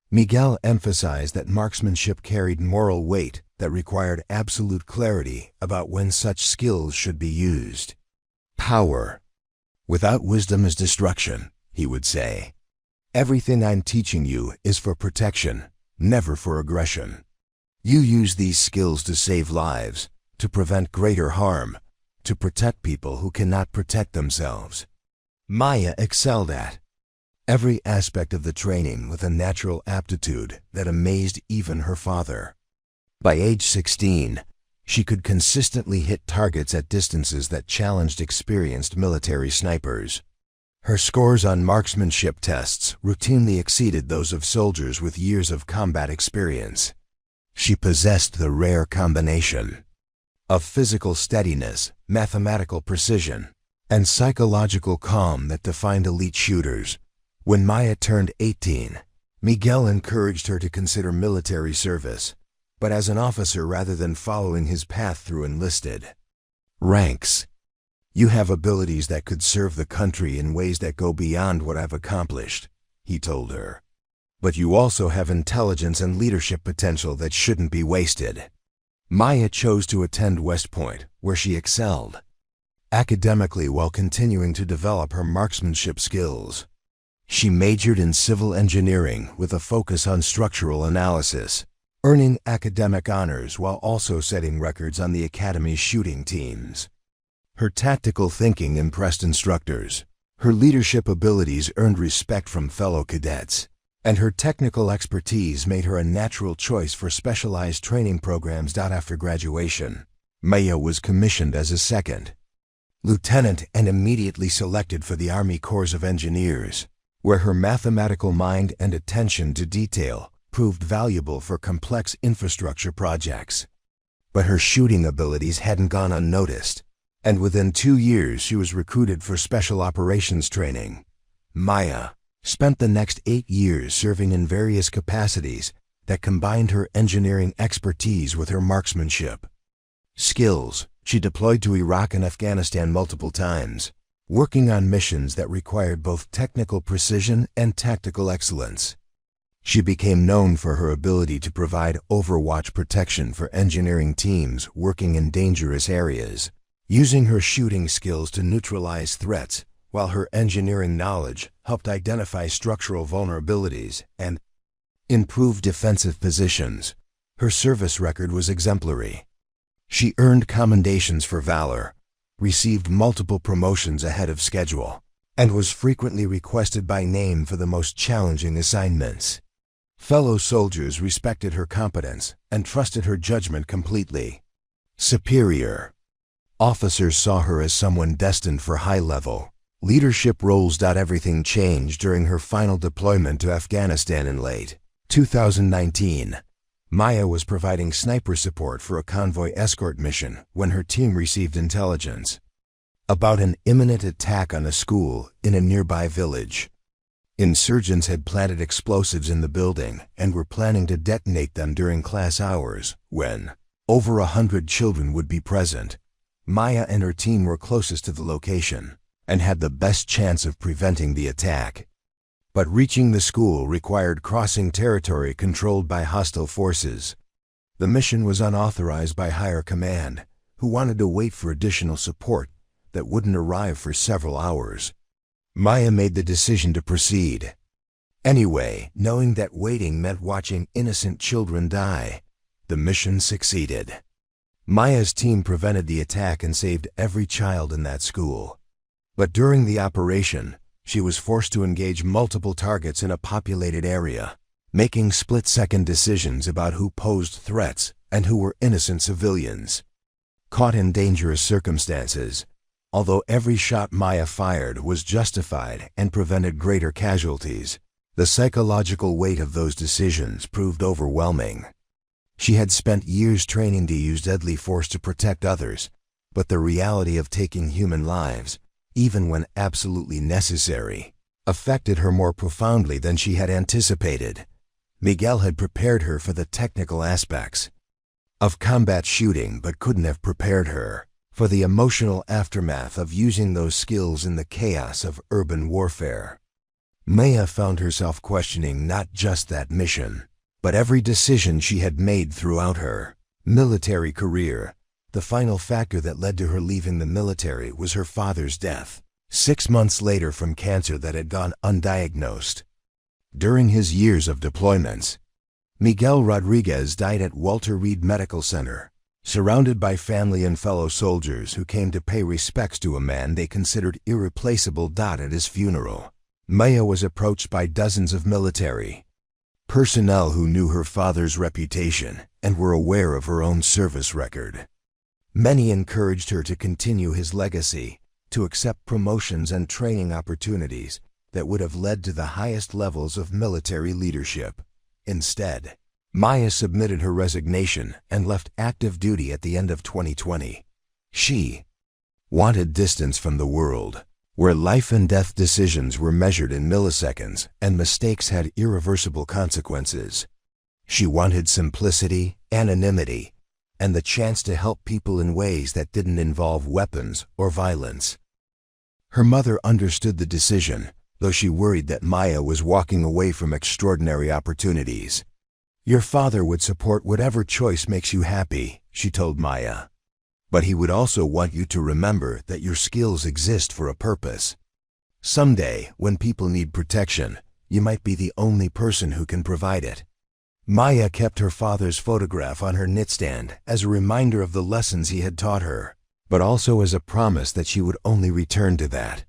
Miguel emphasized that marksmanship carried moral weight that required absolute clarity about when such skills should be used. Power. Without wisdom is destruction, he would say. Everything I'm teaching you is for protection, never for aggression. You use these skills to save lives, to prevent greater harm, to protect people who cannot protect themselves. Maya excelled at every aspect of the training with a natural aptitude that amazed even her father. By age 16, she could consistently hit targets at distances that challenged experienced military snipers. Her scores on marksmanship tests routinely exceeded those of soldiers with years of combat experience. She possessed the rare combination of physical steadiness, mathematical precision, and psychological calm that defined elite shooters. When Maya turned 18, Miguel encouraged her to consider military service, but as an officer rather than following his path through enlisted ranks. You have abilities that could serve the country in ways that go beyond what I've accomplished, he told her. But you also have intelligence and leadership potential that shouldn't be wasted. Maya chose to attend West Point, where she excelled academically while continuing to develop her marksmanship skills. She majored in civil engineering with a focus on structural analysis, earning academic honors while also setting records on the academy's shooting teams. Her tactical thinking impressed instructors, her leadership abilities earned respect from fellow cadets, and her technical expertise made her a natural choice for specialized training programs. After graduation, Maya was commissioned as a second lieutenant and immediately selected for the Army Corps of Engineers, where her mathematical mind and attention to detail proved valuable for complex infrastructure projects. But her shooting abilities hadn't gone unnoticed, and within 2 years she was recruited for special operations training. Maya spent the next 8 years serving in various capacities that combined her engineering expertise with her marksmanship skills. She deployed to Iraq and Afghanistan multiple times, working on missions that required both technical precision and tactical excellence. She became known for her ability to provide overwatch protection for engineering teams working in dangerous areas, using her shooting skills to neutralize threats, while her engineering knowledge helped identify structural vulnerabilities and improve defensive positions. Her service record was exemplary. She earned commendations for valor, received multiple promotions ahead of schedule, and was frequently requested by name for the most challenging assignments. Fellow soldiers respected her competence and trusted her judgment completely. Superior officers saw her as someone destined for high-level leadership roles. Everything changed during her final deployment to Afghanistan in late 2019. Maya was providing sniper support for a convoy escort mission when her team received intelligence about an imminent attack on a school in a nearby village. Insurgents had planted explosives in the building and were planning to detonate them during class hours when over 100 children would be present. Maya and her team were closest to the location and had the best chance of preventing the attack. But reaching the school required crossing territory controlled by hostile forces. The mission was unauthorized by higher command, who wanted to wait for additional support that wouldn't arrive for several hours. Maya made the decision to proceed anyway, knowing that waiting meant watching innocent children die. The mission succeeded. Maya's team prevented the attack and saved every child in that school. But during the operation, she was forced to engage multiple targets in a populated area, making split-second decisions about who posed threats and who were innocent civilians. Caught in dangerous circumstances, although every shot Maya fired was justified and prevented greater casualties, the psychological weight of those decisions proved overwhelming. She had spent years training to use deadly force to protect others, but the reality of taking human lives, even when absolutely necessary, affected her more profoundly than she had anticipated. Miguel had prepared her for the technical aspects of combat shooting, but couldn't have prepared her for the emotional aftermath of using those skills in the chaos of urban warfare. Maya found herself questioning not just that mission, but every decision she had made throughout her military career. The final factor that led to her leaving the military was her father's death, 6 months later from cancer that had gone undiagnosed. During his years of deployments, Miguel Rodriguez died at Walter Reed Medical Center, surrounded by family and fellow soldiers who came to pay respects to a man they considered irreplaceable. At his funeral, Maya was approached by dozens of military personnel who knew her father's reputation and were aware of her own service record. Many encouraged her to continue his legacy, to accept promotions and training opportunities that would have led to the highest levels of military leadership. Instead, Maya submitted her resignation and left active duty at the end of 2020. She wanted distance from the world, where life and death decisions were measured in milliseconds and mistakes had irreversible consequences. She wanted simplicity, anonymity, and the chance to help people in ways that didn't involve weapons or violence. Her mother understood the decision, though she worried that Maya was walking away from extraordinary opportunities. "Your father would support whatever choice makes you happy," she told Maya. "But he would also want you to remember that your skills exist for a purpose. Someday, when people need protection, you might be the only person who can provide it." Maya kept her father's photograph on her nightstand as a reminder of the lessons he had taught her, but also as a promise that she would only return to that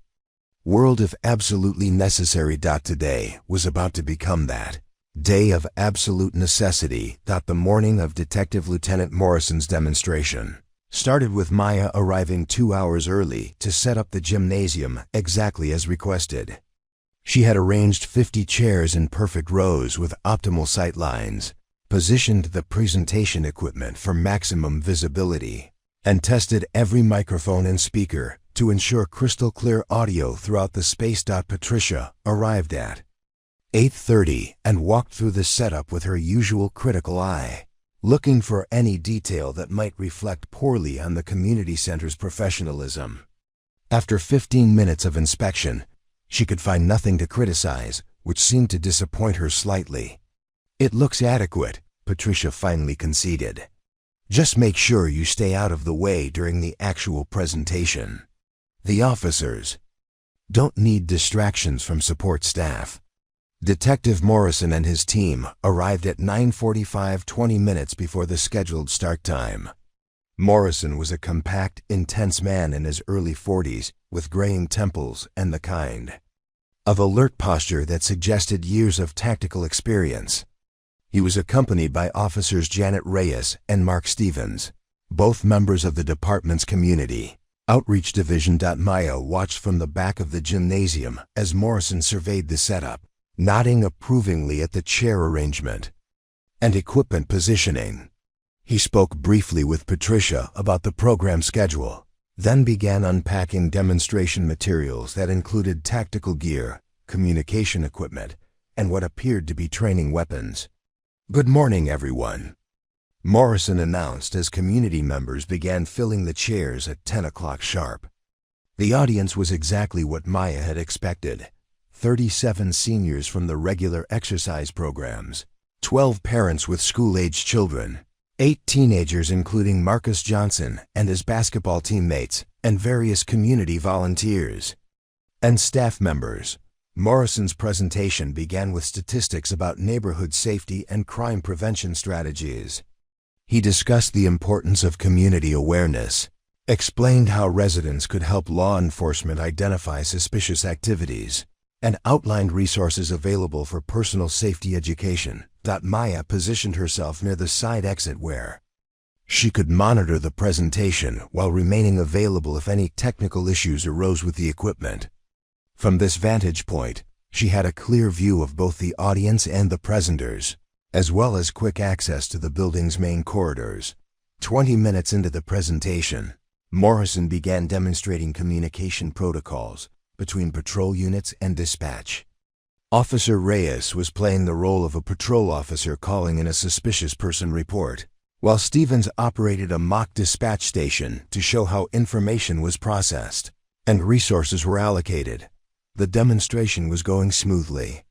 world if absolutely necessary. Today was about to become that day of absolute necessity. The morning of Detective Lieutenant Morrison's demonstration started with Maya arriving 2 hours early to set up the gymnasium exactly as requested. She had arranged 50 chairs in perfect rows with optimal sight lines, positioned the presentation equipment for maximum visibility, and tested every microphone and speaker to ensure crystal clear audio throughout the space. Patricia arrived at 8:30 and walked through the setup with her usual critical eye, looking for any detail that might reflect poorly on the community center's professionalism. After 15 minutes of inspection, she could find nothing to criticize, which seemed to disappoint her slightly. "It looks adequate," Patricia finally conceded. "Just make sure you stay out of the way during the actual presentation. The officers don't need distractions from support staff." Detective Morrison and his team arrived at 9:45, 20 minutes before the scheduled start time. Morrison was a compact, intense man in his early 40s with graying temples and the kind of alert posture that suggested years of tactical experience. He was accompanied by officers Janet Reyes and Mark Stevens, both members of the department's community outreach division. Maya watched from the back of the gymnasium as Morrison surveyed the setup, nodding approvingly at the chair arrangement and equipment positioning. He spoke briefly with Patricia about the program schedule, then began unpacking demonstration materials that included tactical gear, communication equipment, and what appeared to be training weapons. "Good morning, everyone," Morrison announced as community members began filling the chairs at 10 o'clock sharp. The audience was exactly what Maya had expected: 37 seniors from the regular exercise programs, 12 parents with school-aged children, 8 teenagers including Marcus Johnson and his basketball teammates, and various community volunteers and staff members. Morrison's presentation began with statistics about neighborhood safety and crime prevention strategies. He discussed the importance of community awareness, explained how residents could help law enforcement identify suspicious activities, and outlined resources available for personal safety education. Maya positioned herself near the side exit where she could monitor the presentation while remaining available if any technical issues arose with the equipment. From this vantage point, she had a clear view of both the audience and the presenters, as well as quick access to the building's main corridors. 20 minutes into the presentation, Morrison began demonstrating communication protocols between patrol units and dispatch. Officer Reyes was playing the role of a patrol officer calling in a suspicious person report, while Stevens operated a mock dispatch station to show how information was processed and resources were allocated. The demonstration was going smoothly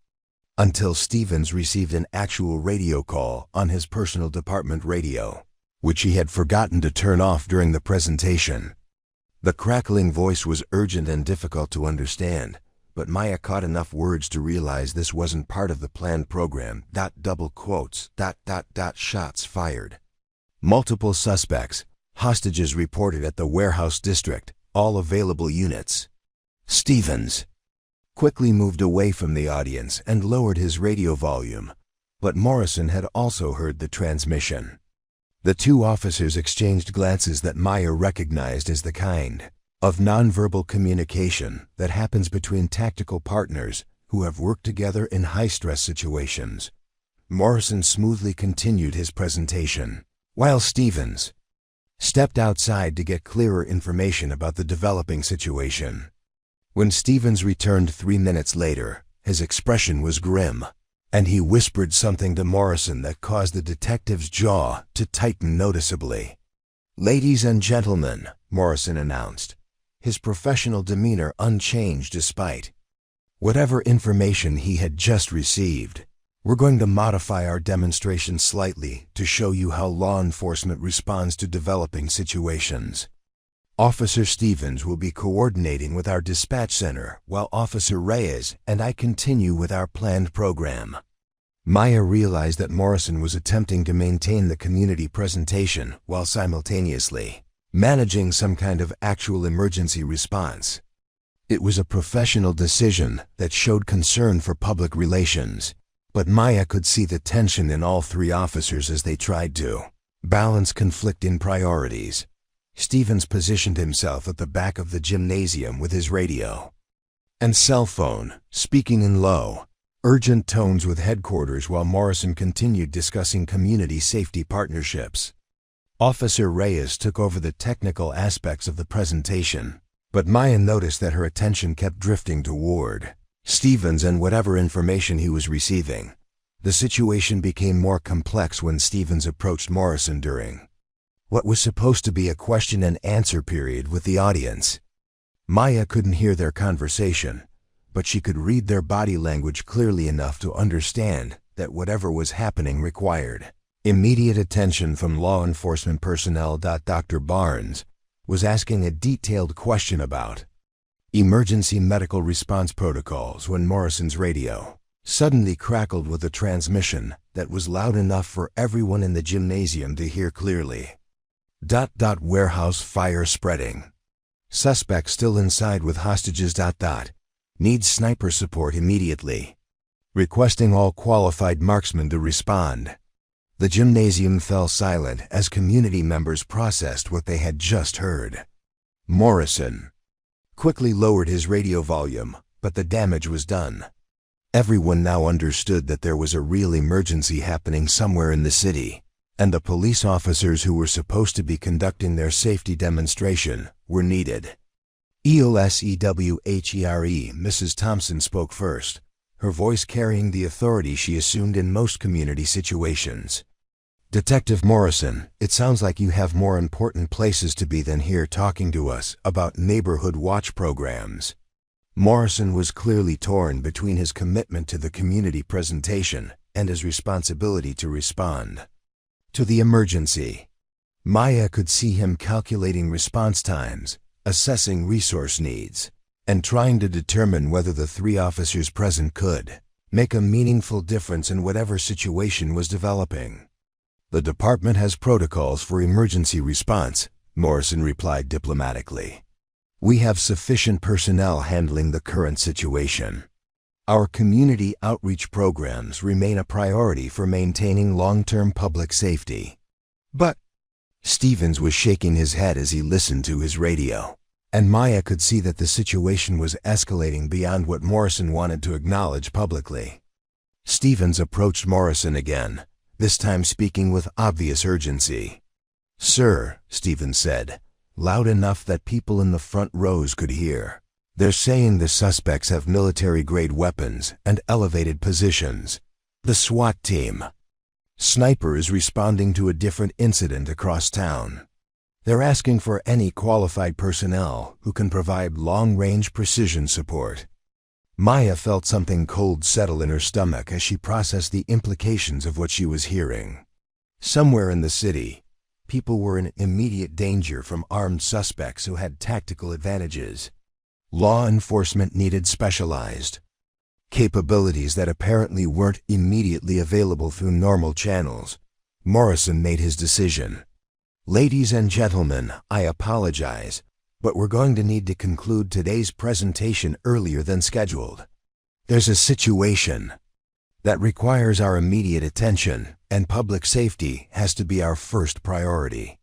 until Stevens received an actual radio call on his personal department radio, which he had forgotten to turn off during the presentation. The crackling voice was urgent and difficult to understand, but Maya caught enough words to realize this wasn't part of the planned program. Shots fired. Multiple suspects, hostages reported at the warehouse district, all available units. Stevens quickly moved away from the audience and lowered his radio volume, but Morrison had also heard the transmission. The two officers exchanged glances that Maya recognized as the kind of nonverbal communication that happens between tactical partners who have worked together in high-stress situations. Morrison smoothly continued his presentation, while Stevens stepped outside to get clearer information about the developing situation. When Stevens returned 3 minutes later, his expression was grim, and he whispered something to Morrison that caused the detective's jaw to tighten noticeably. "Ladies and gentlemen," Morrison announced, his professional demeanor unchanged despite whatever information he had just received. "We're going to modify our demonstration slightly to show you how law enforcement responds to developing situations. Officer Stevens will be coordinating with our dispatch center while Officer Reyes and I continue with our planned program." Maya realized that Morrison was attempting to maintain the community presentation while simultaneously managing some kind of actual emergency response. It was a professional decision that showed concern for public relations, but Maya could see the tension in all three officers as they tried to balance conflicting priorities. Stevens positioned himself at the back of the gymnasium with his radio and cell phone, speaking in low, urgent tones with headquarters while Morrison continued discussing community safety partnerships. Officer Reyes took over the technical aspects of the presentation, but Maya noticed that her attention kept drifting toward Stevens and whatever information he was receiving. The situation became more complex when Stevens approached Morrison during what was supposed to be a question and answer period with the audience. Maya couldn't hear their conversation, but she could read their body language clearly enough to understand that whatever was happening required immediate attention from law enforcement personnel. Dr. Barnes was asking a detailed question about emergency medical response protocols when Morrison's radio suddenly crackled with a transmission that was loud enough for everyone in the gymnasium to hear clearly. Warehouse fire spreading. Suspect still inside with hostages. Needs sniper support immediately. Requesting all qualified marksmen to respond. The gymnasium fell silent as community members processed what they had just heard. Morrison quickly lowered his radio volume, but the damage was done. Everyone now understood that there was a real emergency happening somewhere in the city, and the police officers who were supposed to be conducting their safety demonstration were needed. EOSEWHERE. Mrs. Thompson spoke first, her voice carrying the authority she assumed in most community situations. "Detective Morrison, it sounds like you have more important places to be than here talking to us about neighborhood watch programs." Morrison was clearly torn between his commitment to the community presentation and his responsibility to respond to the emergency. Maya could see him calculating response times, assessing resource needs, and trying to determine whether the three officers present could make a meaningful difference in whatever situation was developing. "The department has protocols for emergency response," Morrison replied diplomatically. "We have sufficient personnel handling the current situation. Our community outreach programs remain a priority for maintaining long-term public safety." "But—" Stevens was shaking his head as he listened to his radio, and Maya could see that the situation was escalating beyond what Morrison wanted to acknowledge publicly. Stevens approached Morrison again, this time speaking with obvious urgency. "Sir," Stevens said, loud enough that people in the front rows could hear, "they're saying the suspects have military-grade weapons and elevated positions. The SWAT team. Sniper is responding to a different incident across town. They're asking for any qualified personnel who can provide long-range precision support." Maya felt something cold settle in her stomach as she processed the implications of what she was hearing. Somewhere in the city, people were in immediate danger from armed suspects who had tactical advantages. Law enforcement needed specialized capabilities that apparently weren't immediately available through normal channels. Morrison made his decision. "Ladies and gentlemen, I apologize, but we're going to need to conclude today's presentation earlier than scheduled. There's a situation that requires our immediate attention, and public safety has to be our first priority."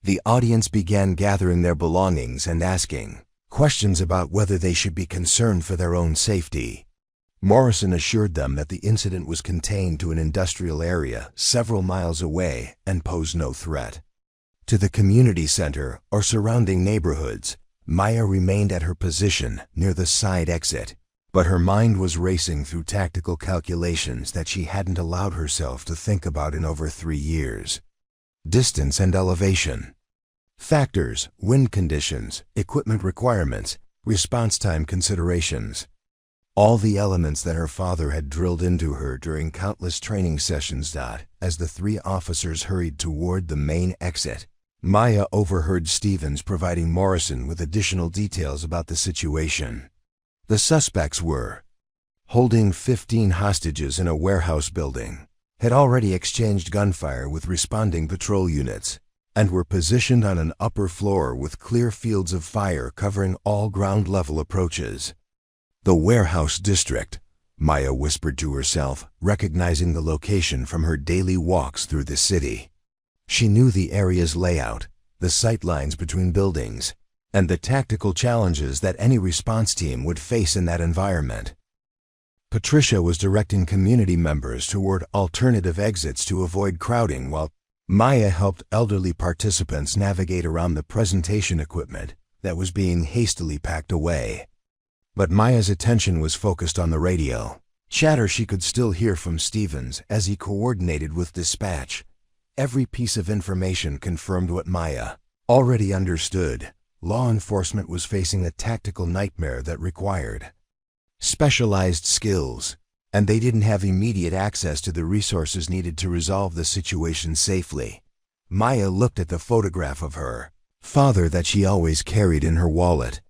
The audience began gathering their belongings and asking questions about whether they should be concerned for their own safety. Morrison assured them that the incident was contained to an industrial area several miles away and posed no threat. To the community center or surrounding neighborhoods, Maya remained at her position near the side exit, but her mind was racing through tactical calculations that she hadn't allowed herself to think about in over 3 years. Distance and elevation factors, wind conditions, equipment requirements, response time considerations. All the elements that her father had drilled into her during countless training sessions. As the 3 officers hurried toward the main exit, Maya overheard Stevens providing Morrison with additional details about the situation. The suspects were holding 15 hostages in a warehouse building, had already exchanged gunfire with responding patrol units, and were positioned on an upper floor with clear fields of fire covering all ground-level approaches. "The warehouse district," Maya whispered to herself, recognizing the location from her daily walks through the city. She knew the area's layout, the sight lines between buildings, and the tactical challenges that any response team would face in that environment. Patricia was directing community members toward alternative exits to avoid crowding while Maya helped elderly participants navigate around the presentation equipment that was being hastily packed away. But Maya's attention was focused on the radio. Chatter she could still hear from Stevens as he coordinated with dispatch. Every piece of information confirmed what Maya already understood. Law enforcement was facing a tactical nightmare that required specialized skills, and they didn't have immediate access to the resources needed to resolve the situation safely. Maya looked at the photograph of her father that she always carried in her wallet,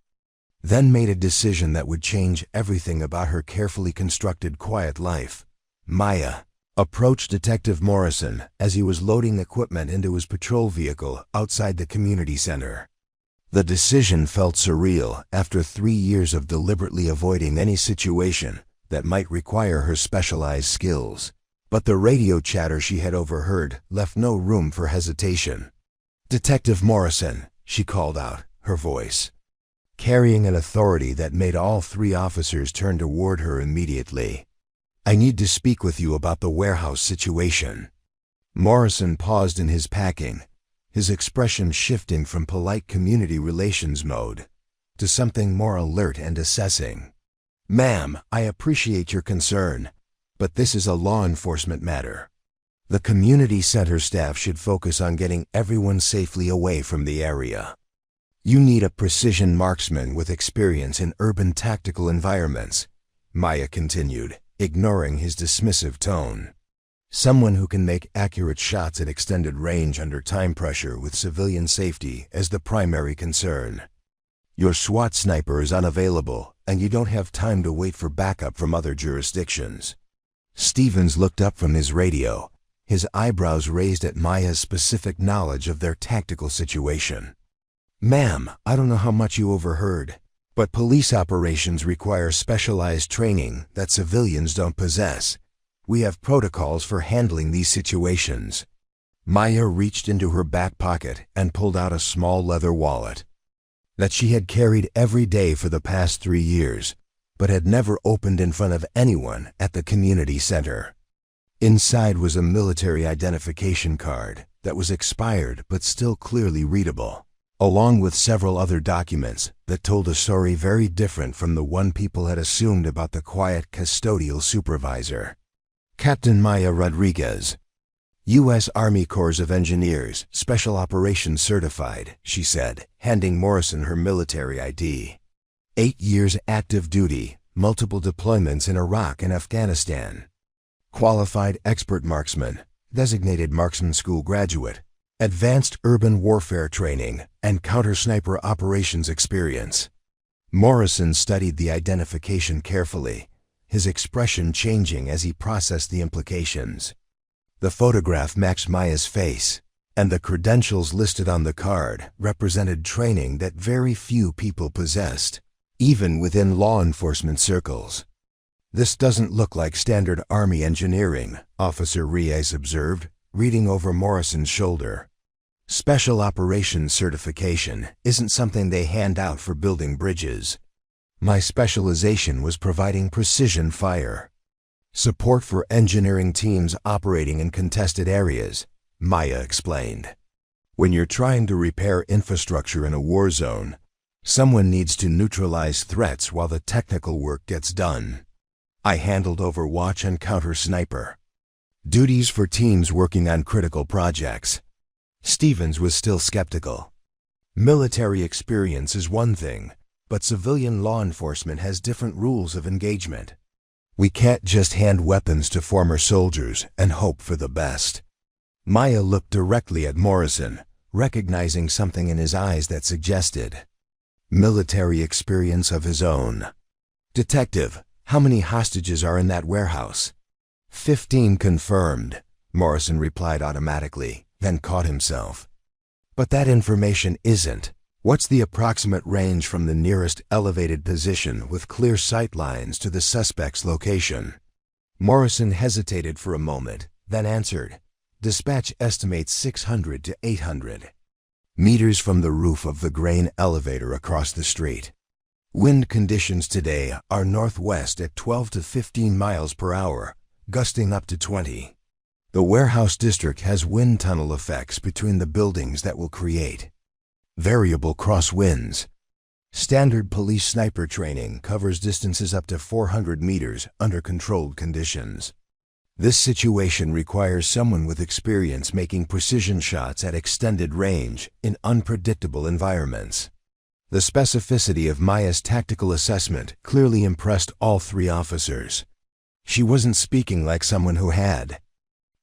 then made a decision that would change everything about her carefully constructed quiet life. Maya approached Detective Morrison as he was loading equipment into his patrol vehicle outside the community center. The decision felt surreal after 3 years of deliberately avoiding any situation that might require her specialized skills. But the radio chatter she had overheard left no room for hesitation. "Detective Morrison," she called out, her voice carrying an authority that made all 3 officers turn toward her immediately. "I need to speak with you about the warehouse situation." Morrison paused in his packing, his expression shifting from polite community relations mode to something more alert and assessing. "Ma'am, I appreciate your concern, but this is a law enforcement matter. The community center staff should focus on getting everyone safely away from the area. You need a precision marksman with experience in urban tactical environments," Maya continued, ignoring his dismissive tone. "Someone who can make accurate shots at extended range under time pressure with civilian safety as the primary concern. Your SWAT sniper is unavailable, and you don't have time to wait for backup from other jurisdictions." Stevens looked up from his radio, his eyebrows raised at Maya's specific knowledge of their tactical situation. "Ma'am, I don't know how much you overheard, but police operations require specialized training that civilians don't possess. We have protocols for handling these situations." Maya reached into her back pocket and pulled out a small leather wallet that she had carried every day for the past 3 years, but had never opened in front of anyone at the community center. Inside was a military identification card that was expired but still clearly readable, along with several other documents that told a story very different from the one people had assumed about the quiet custodial supervisor. "Captain Maya Rodriguez, U.S. Army Corps of Engineers, Special Operations Certified," she said, handing Morrison her military ID. 8 years active duty, multiple deployments in Iraq and Afghanistan. Qualified expert marksman, designated marksman school graduate, advanced urban warfare training, and counter-sniper operations experience. Morrison studied the identification carefully, his expression changing as he processed the implications. The photograph matched Maya's face, and the credentials listed on the card represented training that very few people possessed, even within law enforcement circles. "This doesn't look like standard Army engineering," Officer Reyes observed, reading over Morrison's shoulder. "Special Operations certification isn't something they hand out for building bridges. My specialization was providing precision fire support for engineering teams operating in contested areas," Maya explained. "When you're trying to repair infrastructure in a war zone, someone needs to neutralize threats while the technical work gets done. I handled overwatch and counter-sniper duties for teams working on critical projects." Stevens was still skeptical. "Military experience is one thing, but civilian law enforcement has different rules of engagement. We can't just hand weapons to former soldiers and hope for the best." Maya looked directly at Morrison, recognizing something in his eyes that suggested military experience of his own. "Detective, how many hostages are in that warehouse?" 15 confirmed, Morrison replied automatically, then caught himself. "But that information isn't. What's the approximate range from the nearest elevated position with clear sight lines to the suspect's location?" Morrison hesitated for a moment, then answered, "Dispatch estimates 600 to 800 meters from the roof of the grain elevator across the street. Wind conditions today are northwest at 12 to 15 miles per hour, gusting up to 20. The warehouse district has wind tunnel effects between the buildings that will create variable crosswinds. Standard police sniper training covers distances up to 400 meters under controlled conditions. This situation requires someone with experience making precision shots at extended range in unpredictable environments." The specificity of Maya's tactical assessment clearly impressed all 3 officers. She wasn't speaking like someone who had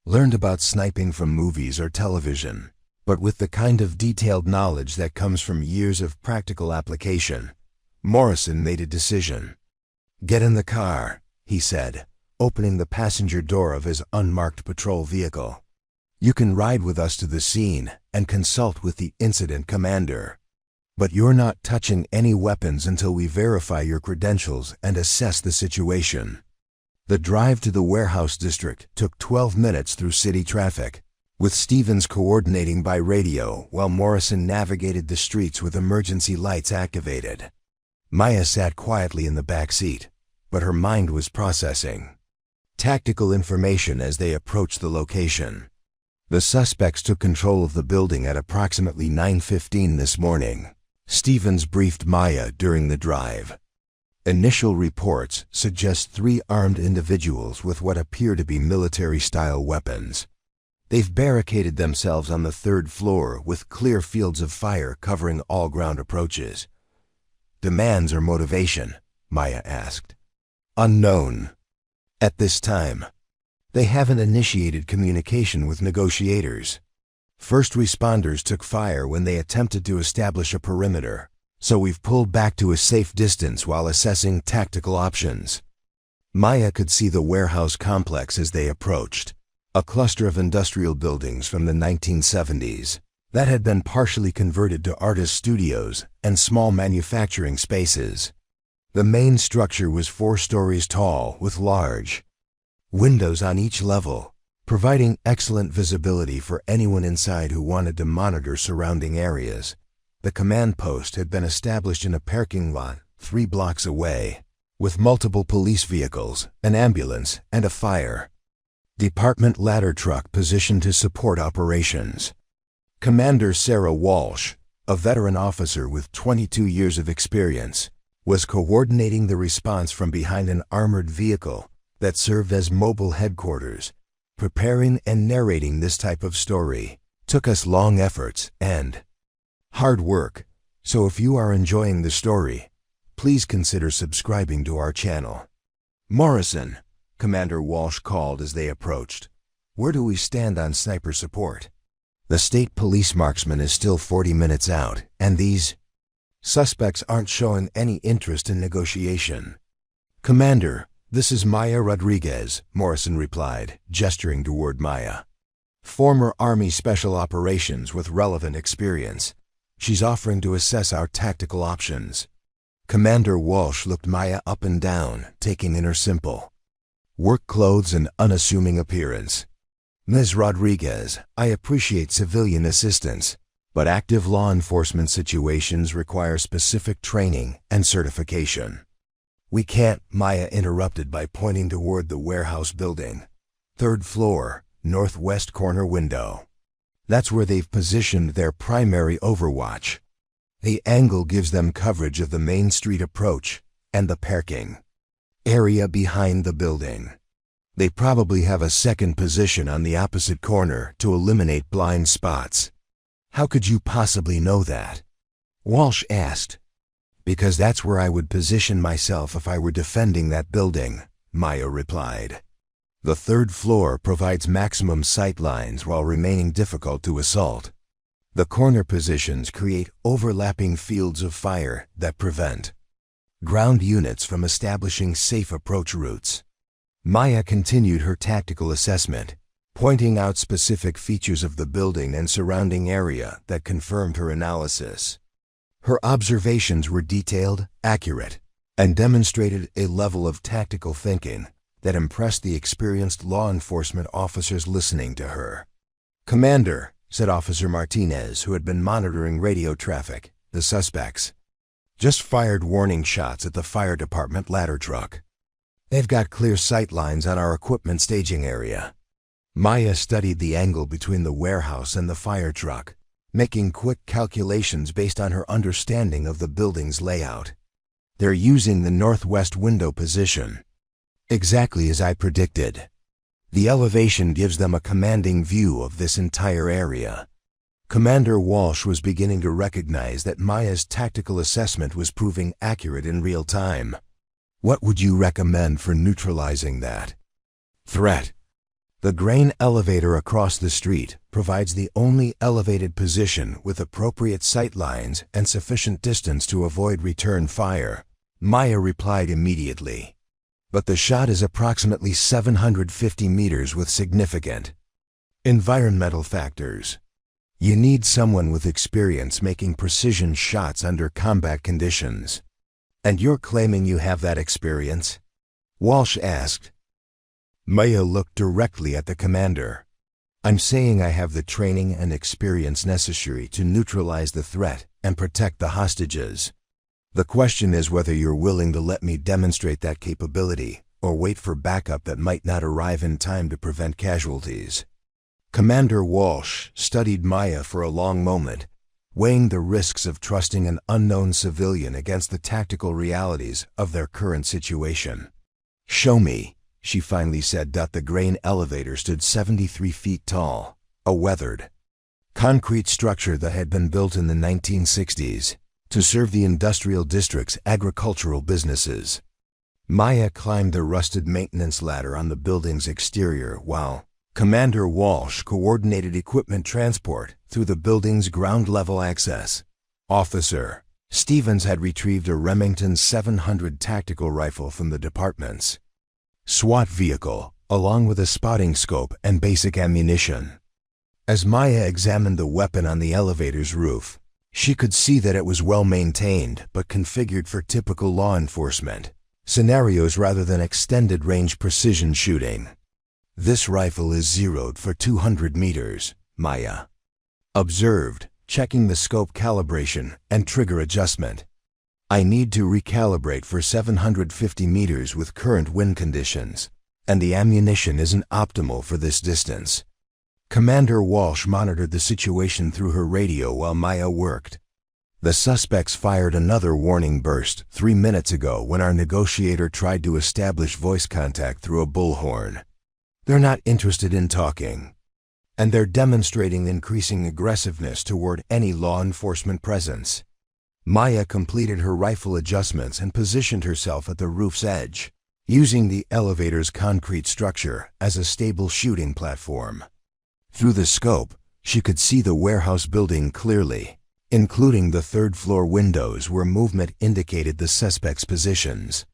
learned about sniping from movies or television, but with the kind of detailed knowledge that comes from years of practical application. Morrison made a decision. "Get in the car," he said, opening the passenger door of his unmarked patrol vehicle. "You can ride with us to the scene and consult with the incident commander. But you're not touching any weapons until we verify your credentials and assess the situation." The drive to the warehouse district took 12 minutes through city traffic, with Stevens coordinating by radio while Morrison navigated the streets with emergency lights activated. Maya sat quietly in the back seat, but her mind was processing tactical information as they approached the location. The suspects took control of the building at approximately 9:15 this morning, Stevens briefed Maya during the drive. Initial reports suggest 3 armed individuals with what appear to be military-style weapons. They've barricaded themselves on the 3rd floor with clear fields of fire covering all ground approaches. "Demands or motivation?" Maya asked. "Unknown. At this time, they haven't initiated communication with negotiators. First responders took fire when they attempted to establish a perimeter, so we've pulled back to a safe distance while assessing tactical options." Maya could see the warehouse complex as they approached. a cluster of industrial buildings from the 1970s that had been partially converted to artist studios and small manufacturing spaces. The main structure was 4 stories tall with large windows on each level, providing excellent visibility for anyone inside who wanted to monitor surrounding areas. The command post had been established in a parking lot 3 blocks away, with multiple police vehicles, an ambulance, and a fire department ladder truck positioned to support operations. Commander Sarah Walsh, a veteran officer with 22 years of experience, was coordinating the response from behind an armored vehicle that served as mobile headquarters. Preparing and narrating this type of story took us long efforts and hard work, so if you are enjoying the story, please consider subscribing to our channel. Morrison, Commander Walsh called as they approached. Where do we stand on sniper support? The state police marksman is still 40 minutes out, and these suspects aren't showing any interest in negotiation. Commander, this is Maya Rodriguez, Morrison replied, gesturing toward Maya. Former Army Special Operations with relevant experience. She's offering to assess our tactical options. Commander Walsh looked Maya up and down, taking in her simple work clothes and unassuming appearance. Ms. Rodriguez, I appreciate civilian assistance, but active law enforcement situations require specific training and certification. We can't, Maya interrupted by pointing toward the warehouse building. 3rd floor, northwest corner window. That's where they've positioned their primary overwatch. The angle gives them coverage of the main street approach and the parking area behind the building. They probably have a second position on the opposite corner to eliminate blind spots. How could you possibly know that? Walsh asked. Because that's where I would position myself if I were defending that building, Maya replied. The 3rd floor provides maximum sight lines while remaining difficult to assault. The corner positions create overlapping fields of fire that prevent ground units from establishing safe approach routes. Maya continued her tactical assessment, pointing out specific features of the building and surrounding area that confirmed her analysis. Her observations were detailed, accurate, and demonstrated a level of tactical thinking that impressed the experienced law enforcement officers listening to her. Commander, said Officer Martinez, who had been monitoring radio traffic, the suspects just fired warning shots at the fire department ladder truck. They've got clear sight lines on our equipment staging area. Maya studied the angle between the warehouse and the fire truck, making quick calculations based on her understanding of the building's layout. They're using the northwest window position. Exactly as I predicted. The elevation gives them a commanding view of this entire area. Commander Walsh was beginning to recognize that Maya's tactical assessment was proving accurate in real time. What would you recommend for neutralizing that threat? The grain elevator across the street provides the only elevated position with appropriate sight lines and sufficient distance to avoid return fire, Maya replied immediately. But the shot is approximately 750 meters with significant environmental factors. You need someone with experience making precision shots under combat conditions. And you're claiming you have that experience? Walsh asked. Maya looked directly at the commander. I'm saying I have the training and experience necessary to neutralize the threat and protect the hostages. The question is whether you're willing to let me demonstrate that capability or wait for backup that might not arrive in time to prevent casualties. Commander Walsh studied Maya for a long moment, weighing the risks of trusting an unknown civilian against the tactical realities of their current situation. Show me, she finally said. The grain elevator stood 73 feet tall, a weathered concrete structure that had been built in the 1960s to serve the industrial district's agricultural businesses. Maya climbed the rusted maintenance ladder on the building's exterior while Commander Walsh coordinated equipment transport through the building's ground-level access. Officer Stevens had retrieved a Remington 700 tactical rifle from the department's SWAT vehicle along with a spotting scope and basic ammunition. As Maya examined the weapon on the elevator's roof, she could see that it was well maintained but configured for typical law enforcement scenarios rather than extended-range precision shooting. "This rifle is zeroed for 200 meters, Maya observed, checking the scope calibration and trigger adjustment. "I need to recalibrate for 750 meters with current wind conditions, and the ammunition isn't optimal for this distance." Commander Walsh monitored the situation through her radio while Maya worked. "The suspects fired another warning burst 3 minutes ago when our negotiator tried to establish voice contact through a bullhorn. They're not interested in talking, and they're demonstrating increasing aggressiveness toward any law enforcement presence." Maya completed her rifle adjustments and positioned herself at the roof's edge, using the elevator's concrete structure as a stable shooting platform. Through the scope, she could see the warehouse building clearly, including the third-floor windows where movement indicated the suspects' positions.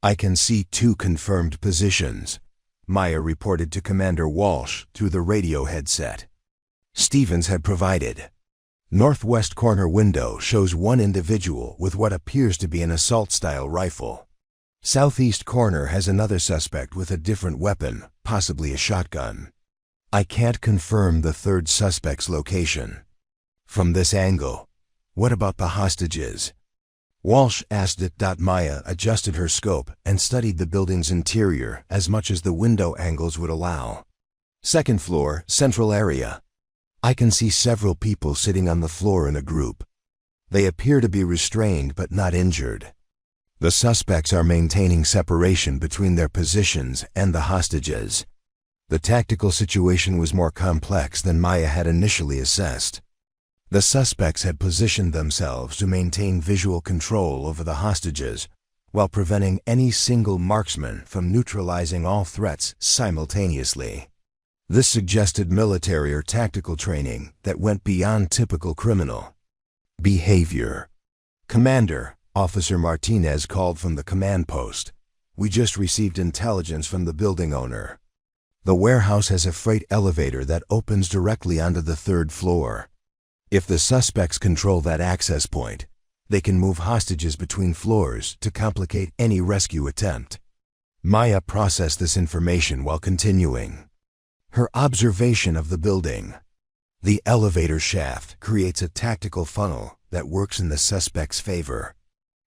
"I can see 2 confirmed positions," Maya reported to Commander Walsh through the radio headset Stevens had provided. "Northwest corner window shows 1 individual with what appears to be an assault-style rifle. Southeast corner has another suspect with a different weapon, possibly a shotgun. I can't confirm the third suspect's location." "From this angle, what about the hostages?" Walsh asked it. Maya adjusted her scope and studied the building's interior as much as the window angles would allow. "Second floor, central area. I can see several people sitting on the floor in a group. They appear to be restrained but not injured. The suspects are maintaining separation between their positions and the hostages." The tactical situation was more complex than Maya had initially assessed. The suspects had positioned themselves to maintain visual control over the hostages while preventing any single marksman from neutralizing all threats simultaneously. This suggested military or tactical training that went beyond typical criminal behavior. "Commander," Officer Martinez called from the command post, "we just received intelligence from the building owner. The warehouse has a freight elevator that opens directly onto the 3rd floor. If the suspects control that access point, they can move hostages between floors to complicate any rescue attempt." Maya processed this information while continuing her observation of the building. "The elevator shaft creates a tactical funnel that works in the suspect's favor.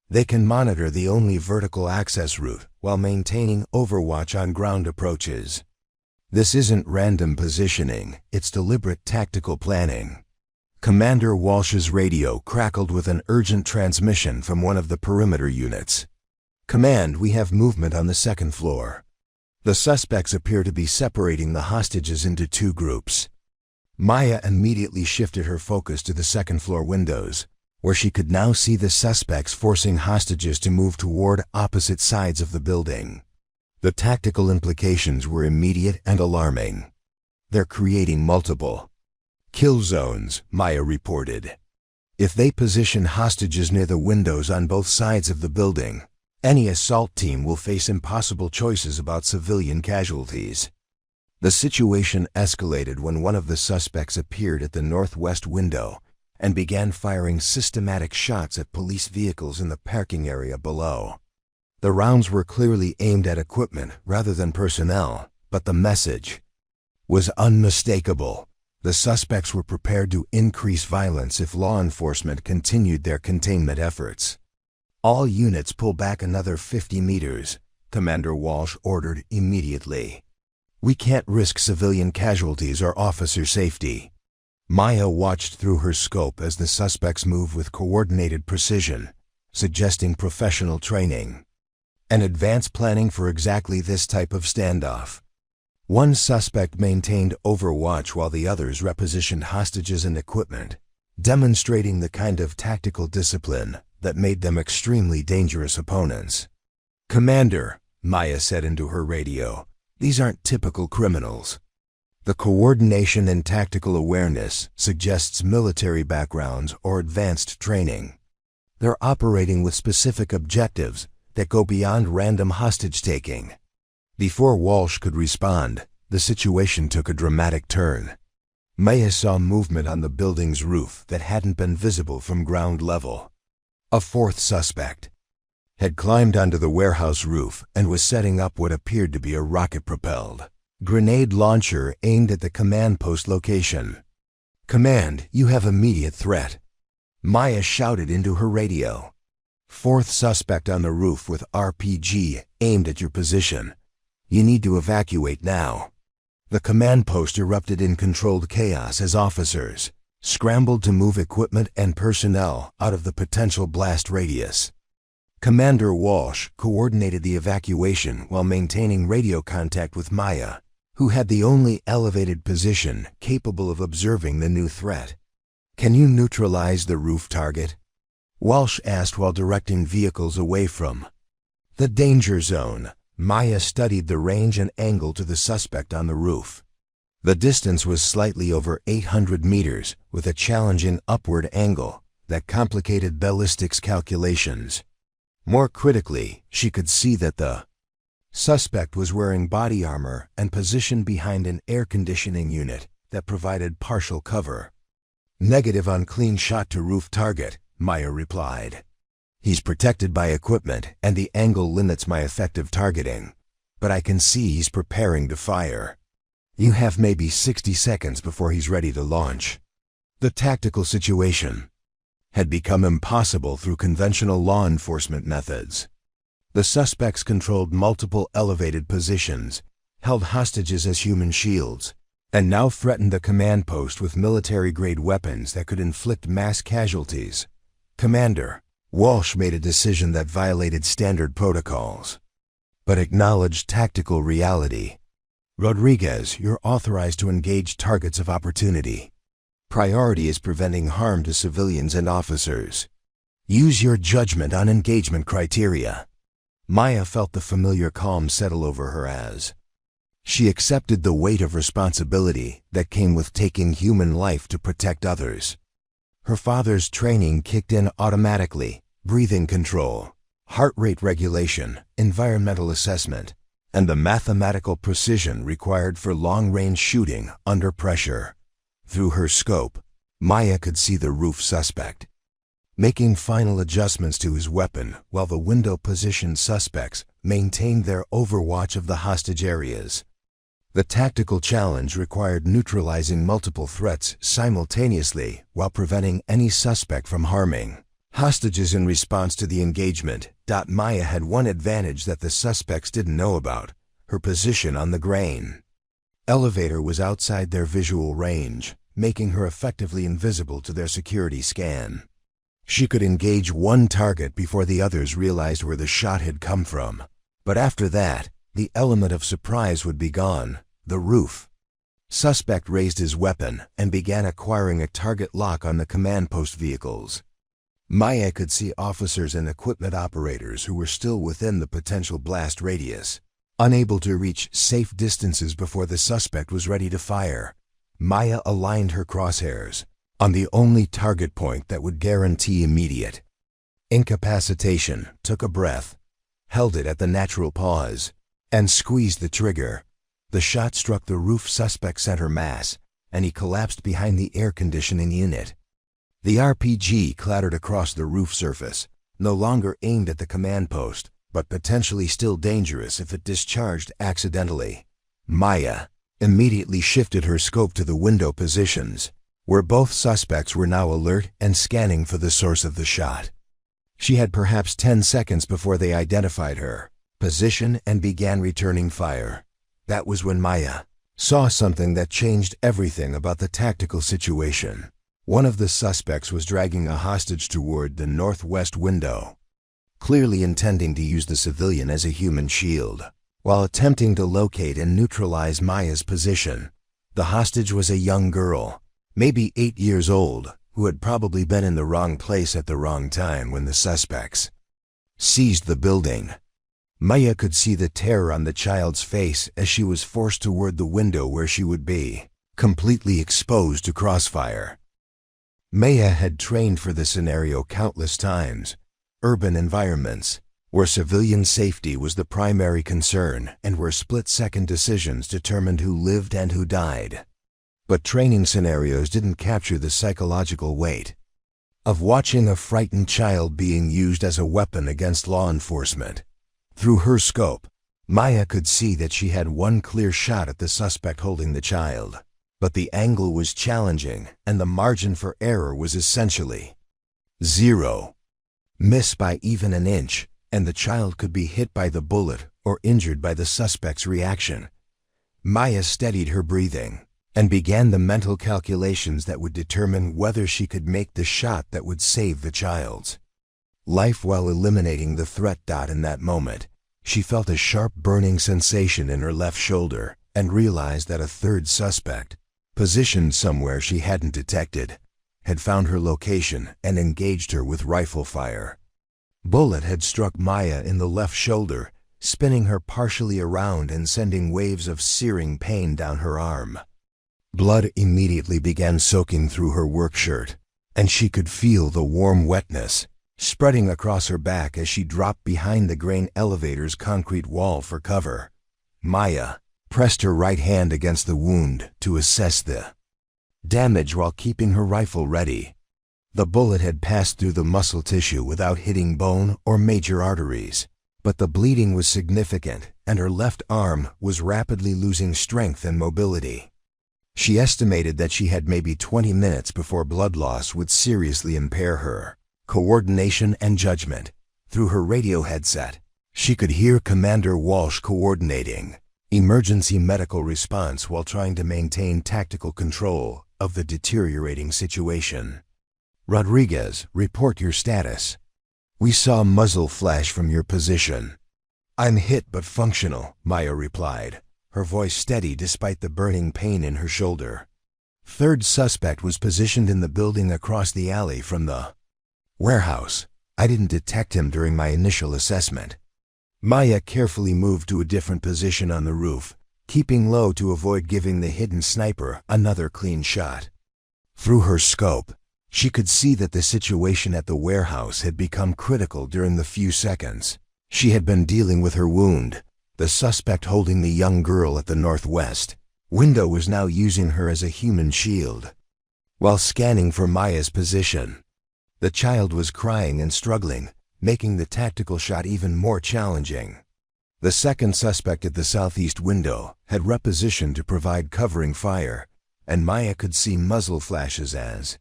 They can monitor the only vertical access route while maintaining overwatch on ground approaches. This isn't random positioning, it's deliberate tactical planning." Commander Walsh's radio crackled with an urgent transmission from one of the perimeter units. "Command, we have movement on the 2nd floor. The suspects appear to be separating the hostages into 2 groups." Maya immediately shifted her focus to the 2nd floor windows, where she could now see the suspects forcing hostages to move toward opposite sides of the building. The tactical implications were immediate and alarming. "They're creating multiple kill zones," Maya reported. "If they position hostages near the windows on both sides of the building, any assault team will face impossible choices about civilian casualties." The situation escalated when one of the suspects appeared at the northwest window and began firing systematic shots at police vehicles in the parking area below. The rounds were clearly aimed at equipment rather than personnel, but the message was unmistakable. The suspects were prepared to increase violence if law enforcement continued their containment efforts. "All units pull back another 50 meters, Commander Walsh ordered immediately. "We can't risk civilian casualties or officer safety." Maya watched through her scope as the suspects moved with coordinated precision, suggesting professional training and advanced planning for exactly this type of standoff. One suspect maintained overwatch while the others repositioned hostages and equipment, demonstrating the kind of tactical discipline that made them extremely dangerous opponents. "Commander," Maya said into her radio, "these aren't typical criminals." The coordination and tactical awareness suggests military backgrounds or advanced training. They're operating with specific objectives that go beyond random hostage-taking. Before Walsh could respond, the situation took a dramatic turn. Maya saw movement on the building's roof that hadn't been visible from ground level. A fourth suspect had climbed onto the warehouse roof and was setting up what appeared to be a rocket-propelled grenade launcher aimed at the command post location. "Command, you have immediate threat," Maya shouted into her radio. "Fourth suspect on the roof with RPG aimed at your position. You need to evacuate now." The command post erupted in controlled chaos as officers scrambled to move equipment and personnel out of the potential blast radius. Commander Walsh coordinated the evacuation while maintaining radio contact with Maya, who had the only elevated position capable of observing the new threat. "Can you neutralize the roof target?" Walsh asked while directing vehicles away from the danger zone. Maya studied the range and angle to the suspect on the roof. The distance was slightly over 800 meters, with a challenging upward angle that complicated ballistics calculations. More critically, she could see that the suspect was wearing body armor and positioned behind an air conditioning unit that provided partial cover. "Negative on clean shot to roof target," Maya replied. "He's protected by equipment and the angle limits my effective targeting, but I can see he's preparing to fire. You have maybe 60 seconds before he's ready to launch." The tactical situation had become impossible through conventional law enforcement methods. The suspects controlled multiple elevated positions, held hostages as human shields, and now threatened the command post with military-grade weapons that could inflict mass casualties. "Commander," Walsh made a decision that violated standard protocols, but acknowledged tactical reality. "Rodriguez, you're authorized to engage targets of opportunity. Priority is preventing harm to civilians and officers. Use your judgment on engagement criteria." Maya felt the familiar calm settle over her as she accepted the weight of responsibility that came with taking human life to protect others. Her father's training kicked in automatically: breathing control, heart rate regulation, environmental assessment, and the mathematical precision required for long-range shooting under pressure. Through her scope, Maya could see the roof suspect making final adjustments to his weapon while the window-positioned suspects maintained their overwatch of the hostage areas. The tactical challenge required neutralizing multiple threats simultaneously while preventing any suspect from harming hostages in response to the engagement. Maya had one advantage that the suspects didn't know about: her position on the grain elevator was outside their visual range, making her effectively invisible to their security scan. She could engage one target before the others realized where the shot had come from. But after that, the element of surprise would be gone. The roof suspect raised his weapon and began acquiring a target lock on the command post vehicles. Maya could see officers and equipment operators who were still within the potential blast radius, unable to reach safe distances before the suspect was ready to fire. Maya aligned her crosshairs on the only target point that would guarantee immediate incapacitation, took a breath, held it at the natural pause, and squeezed the trigger. The shot struck the roof suspect's center mass, and he collapsed behind the air conditioning unit. The RPG clattered across the roof surface, no longer aimed at the command post, but potentially still dangerous if it discharged accidentally. Maya immediately shifted her scope to the window positions, where both suspects were now alert and scanning for the source of the shot. She had perhaps 10 seconds before they identified her position and began returning fire. That was when Maya saw something that changed everything about the tactical situation. One of the suspects was dragging a hostage toward the northwest window, clearly intending to use the civilian as a human shield. While attempting to locate and neutralize Maya's position, the hostage was a young girl, maybe 8 years old, who had probably been in the wrong place at the wrong time when the suspects seized the building. Maya could see the terror on the child's face as she was forced toward the window where she would be completely exposed to crossfire. Maya had trained for this scenario countless times: urban environments, where civilian safety was the primary concern and where split-second decisions determined who lived and who died. But training scenarios didn't capture the psychological weight of watching a frightened child being used as a weapon against law enforcement. Through her scope, Maya could see that she had one clear shot at the suspect holding the child. But the angle was challenging, and the margin for error was essentially zero. Miss by even an inch, and the child could be hit by the bullet or injured by the suspect's reaction. Maya steadied her breathing and began the mental calculations that would determine whether she could make the shot that would save the child's life while eliminating the threat. In that moment, she felt a sharp burning sensation in her left shoulder and realized that a third suspect, positioned somewhere she hadn't detected, had found her location and engaged her with rifle fire. Bullet had struck Maya in the left shoulder, spinning her partially around and sending waves of searing pain down her arm. Blood immediately began soaking through her work shirt, and she could feel the warm wetness spreading across her back as she dropped behind the grain elevator's concrete wall for cover. Maya pressed her right hand against the wound to assess the damage while keeping her rifle ready. The bullet had passed through the muscle tissue without hitting bone or major arteries, but the bleeding was significant and her left arm was rapidly losing strength and mobility. She estimated that she had maybe 20 minutes before blood loss would seriously impair her coordination and judgment. Through her radio headset, she could hear Commander Walsh coordinating emergency medical response while trying to maintain tactical control of the deteriorating situation. Rodriguez, report your status. We saw muzzle flash from your position. I'm hit but functional, Maya replied, her voice steady despite the burning pain in her shoulder. Third suspect was positioned in the building across the alley from the warehouse. I didn't detect him during my initial assessment. Maya carefully moved to a different position on the roof, keeping low to avoid giving the hidden sniper another clean shot. Through her scope, she could see that the situation at the warehouse had become critical during the few seconds she had been dealing with her wound. The suspect holding the young girl at the northwest window was now using her as a human shield. While scanning for Maya's position, the child was crying and struggling, making the tactical shot even more challenging. The second suspect at the southeast window had repositioned to provide covering fire, and Maya could see muzzle flashes as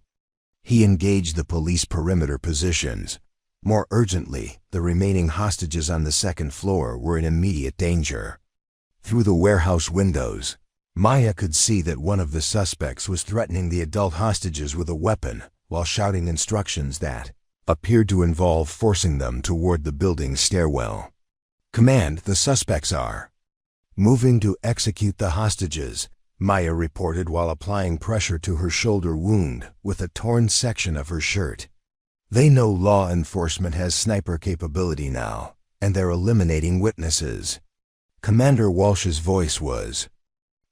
he engaged the police perimeter positions. More urgently, the remaining hostages on the second floor were in immediate danger. Through the warehouse windows, Maya could see that one of the suspects was threatening the adult hostages with a weapon while shouting instructions that appeared to involve forcing them toward the building's stairwell. Command, the suspects are moving to execute the hostages, Maya reported while applying pressure to her shoulder wound with a torn section of her shirt. They know law enforcement has sniper capability now, and they're eliminating witnesses. Commander Walsh's voice was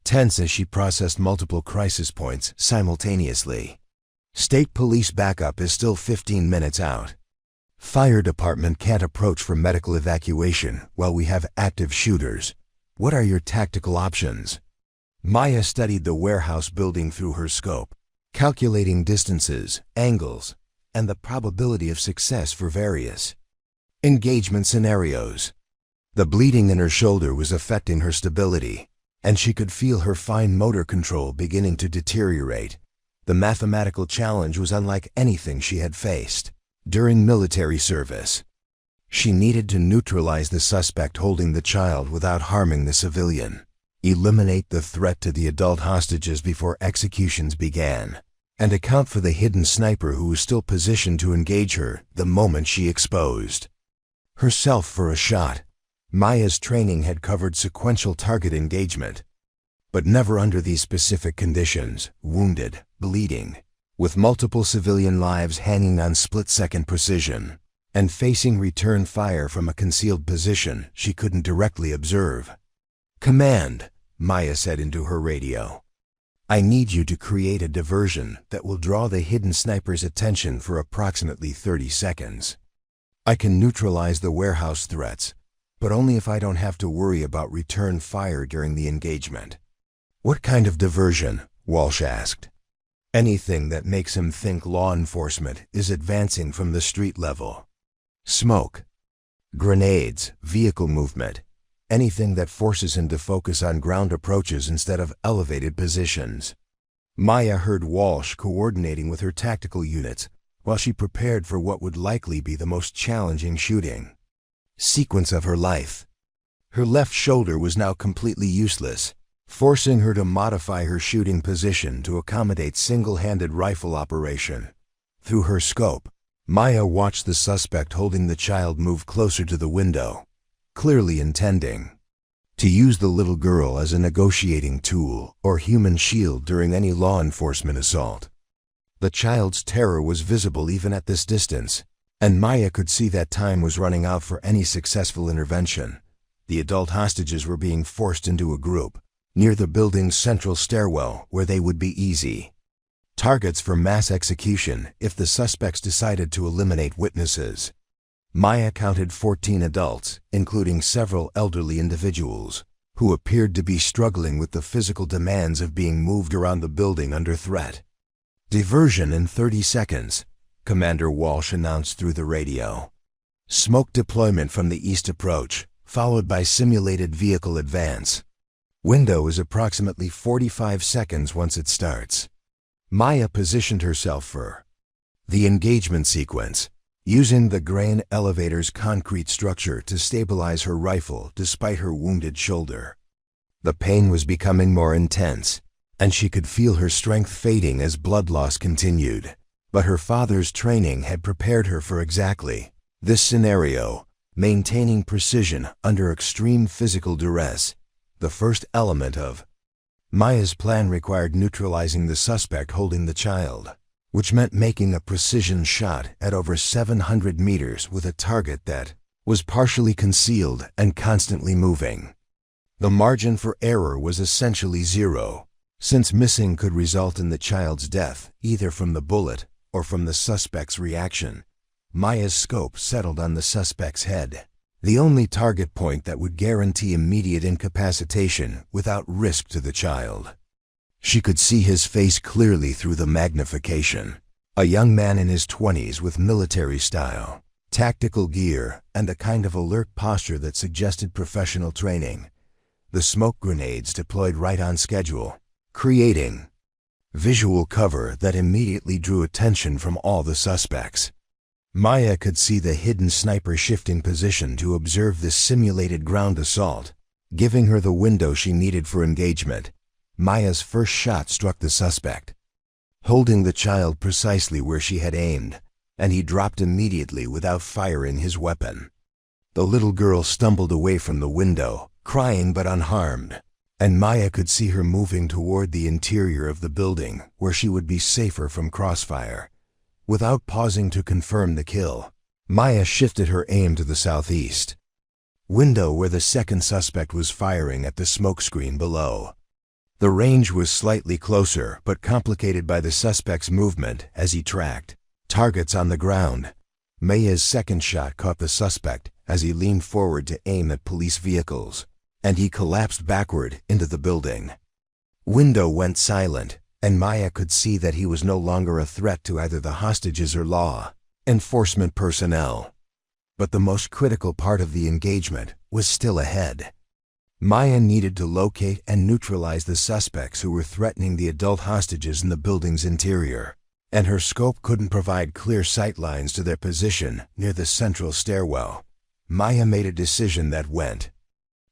tense as she processed multiple crisis points simultaneously. State police backup is still 15 minutes out. Fire department can't approach for medical evacuation while we have active shooters. What are your tactical options? Maya studied the warehouse building through her scope, calculating distances, angles, and the probability of success for various engagement scenarios. The bleeding in her shoulder was affecting her stability, and she could feel her fine motor control beginning to deteriorate. The mathematical challenge was unlike anything she had faced during military service. She needed to neutralize the suspect holding the child without harming the civilian, eliminate the threat to the adult hostages before executions began, and account for the hidden sniper who was still positioned to engage her the moment she exposed herself for a shot. Maya's training had covered sequential target engagement, but never under these specific conditions, wounded, bleeding, with multiple civilian lives hanging on split-second precision, and facing return fire from a concealed position she couldn't directly observe. Command, Maya said into her radio. I need you to create a diversion that will draw the hidden sniper's attention for approximately 30 seconds. I can neutralize the warehouse threats, but only if I don't have to worry about return fire during the engagement." "What kind of diversion?" Walsh asked. "Anything that makes him think law enforcement is advancing from the street level. Smoke, grenades, vehicle movement, anything that forces him to focus on ground approaches instead of elevated positions." Maya heard Walsh coordinating with her tactical units while she prepared for what would likely be the most challenging shooting sequence of her life. Her left shoulder was now completely useless, forcing her to modify her shooting position to accommodate single-handed rifle operation. Through her scope, Maya watched the suspect holding the child move closer to the window, clearly intending to use the little girl as a negotiating tool or human shield during any law enforcement assault. The child's terror was visible even at this distance, and Maya could see that time was running out for any successful intervention. The adult hostages were being forced into a group near the building's central stairwell where they would be easy targets for mass execution if the suspects decided to eliminate witnesses. Maya counted 14 adults, including several elderly individuals, who appeared to be struggling with the physical demands of being moved around the building under threat. "Diversion in 30 seconds, Commander Walsh announced through the radio. "Smoke deployment from the east approach, followed by simulated vehicle advance. Window is approximately 45 seconds once it starts." Maya positioned herself for the engagement sequence, using the grain elevator's concrete structure to stabilize her rifle despite her wounded shoulder. The pain was becoming more intense, and she could feel her strength fading as blood loss continued. But her father's training had prepared her for exactly this scenario, maintaining precision under extreme physical duress. The first element of Maya's plan required neutralizing the suspect holding the child, which meant making a precision shot at over 700 meters with a target that was partially concealed and constantly moving. The margin for error was essentially zero, since missing could result in the child's death either from the bullet or from the suspect's reaction. Maya's scope settled on the suspect's head, the only target point that would guarantee immediate incapacitation without risk to the child. She could see his face clearly through the magnification. A young man in his 20s with military style, tactical gear, and the kind of alert posture that suggested professional training. The smoke grenades deployed right on schedule, creating visual cover that immediately drew attention from all the suspects. Maya could see the hidden sniper shifting position to observe this simulated ground assault, giving her the window she needed for engagement. Maya's first shot struck the suspect, holding the child precisely where she had aimed, and he dropped immediately without firing his weapon. The little girl stumbled away from the window, crying but unharmed, and Maya could see her moving toward the interior of the building where she would be safer from crossfire. Without pausing to confirm the kill, Maya shifted her aim to the southeast window where the second suspect was firing at the smokescreen below. The range was slightly closer but complicated by the suspect's movement as he tracked targets on the ground. Maya's second shot caught the suspect as he leaned forward to aim at police vehicles, and he collapsed backward into the building. Window went silent, and Maya could see that he was no longer a threat to either the hostages or law enforcement personnel. But the most critical part of the engagement was still ahead. Maya needed to locate and neutralize the suspects who were threatening the adult hostages in the building's interior, and her scope couldn't provide clear sight lines to their position near the central stairwell. Maya made a decision that went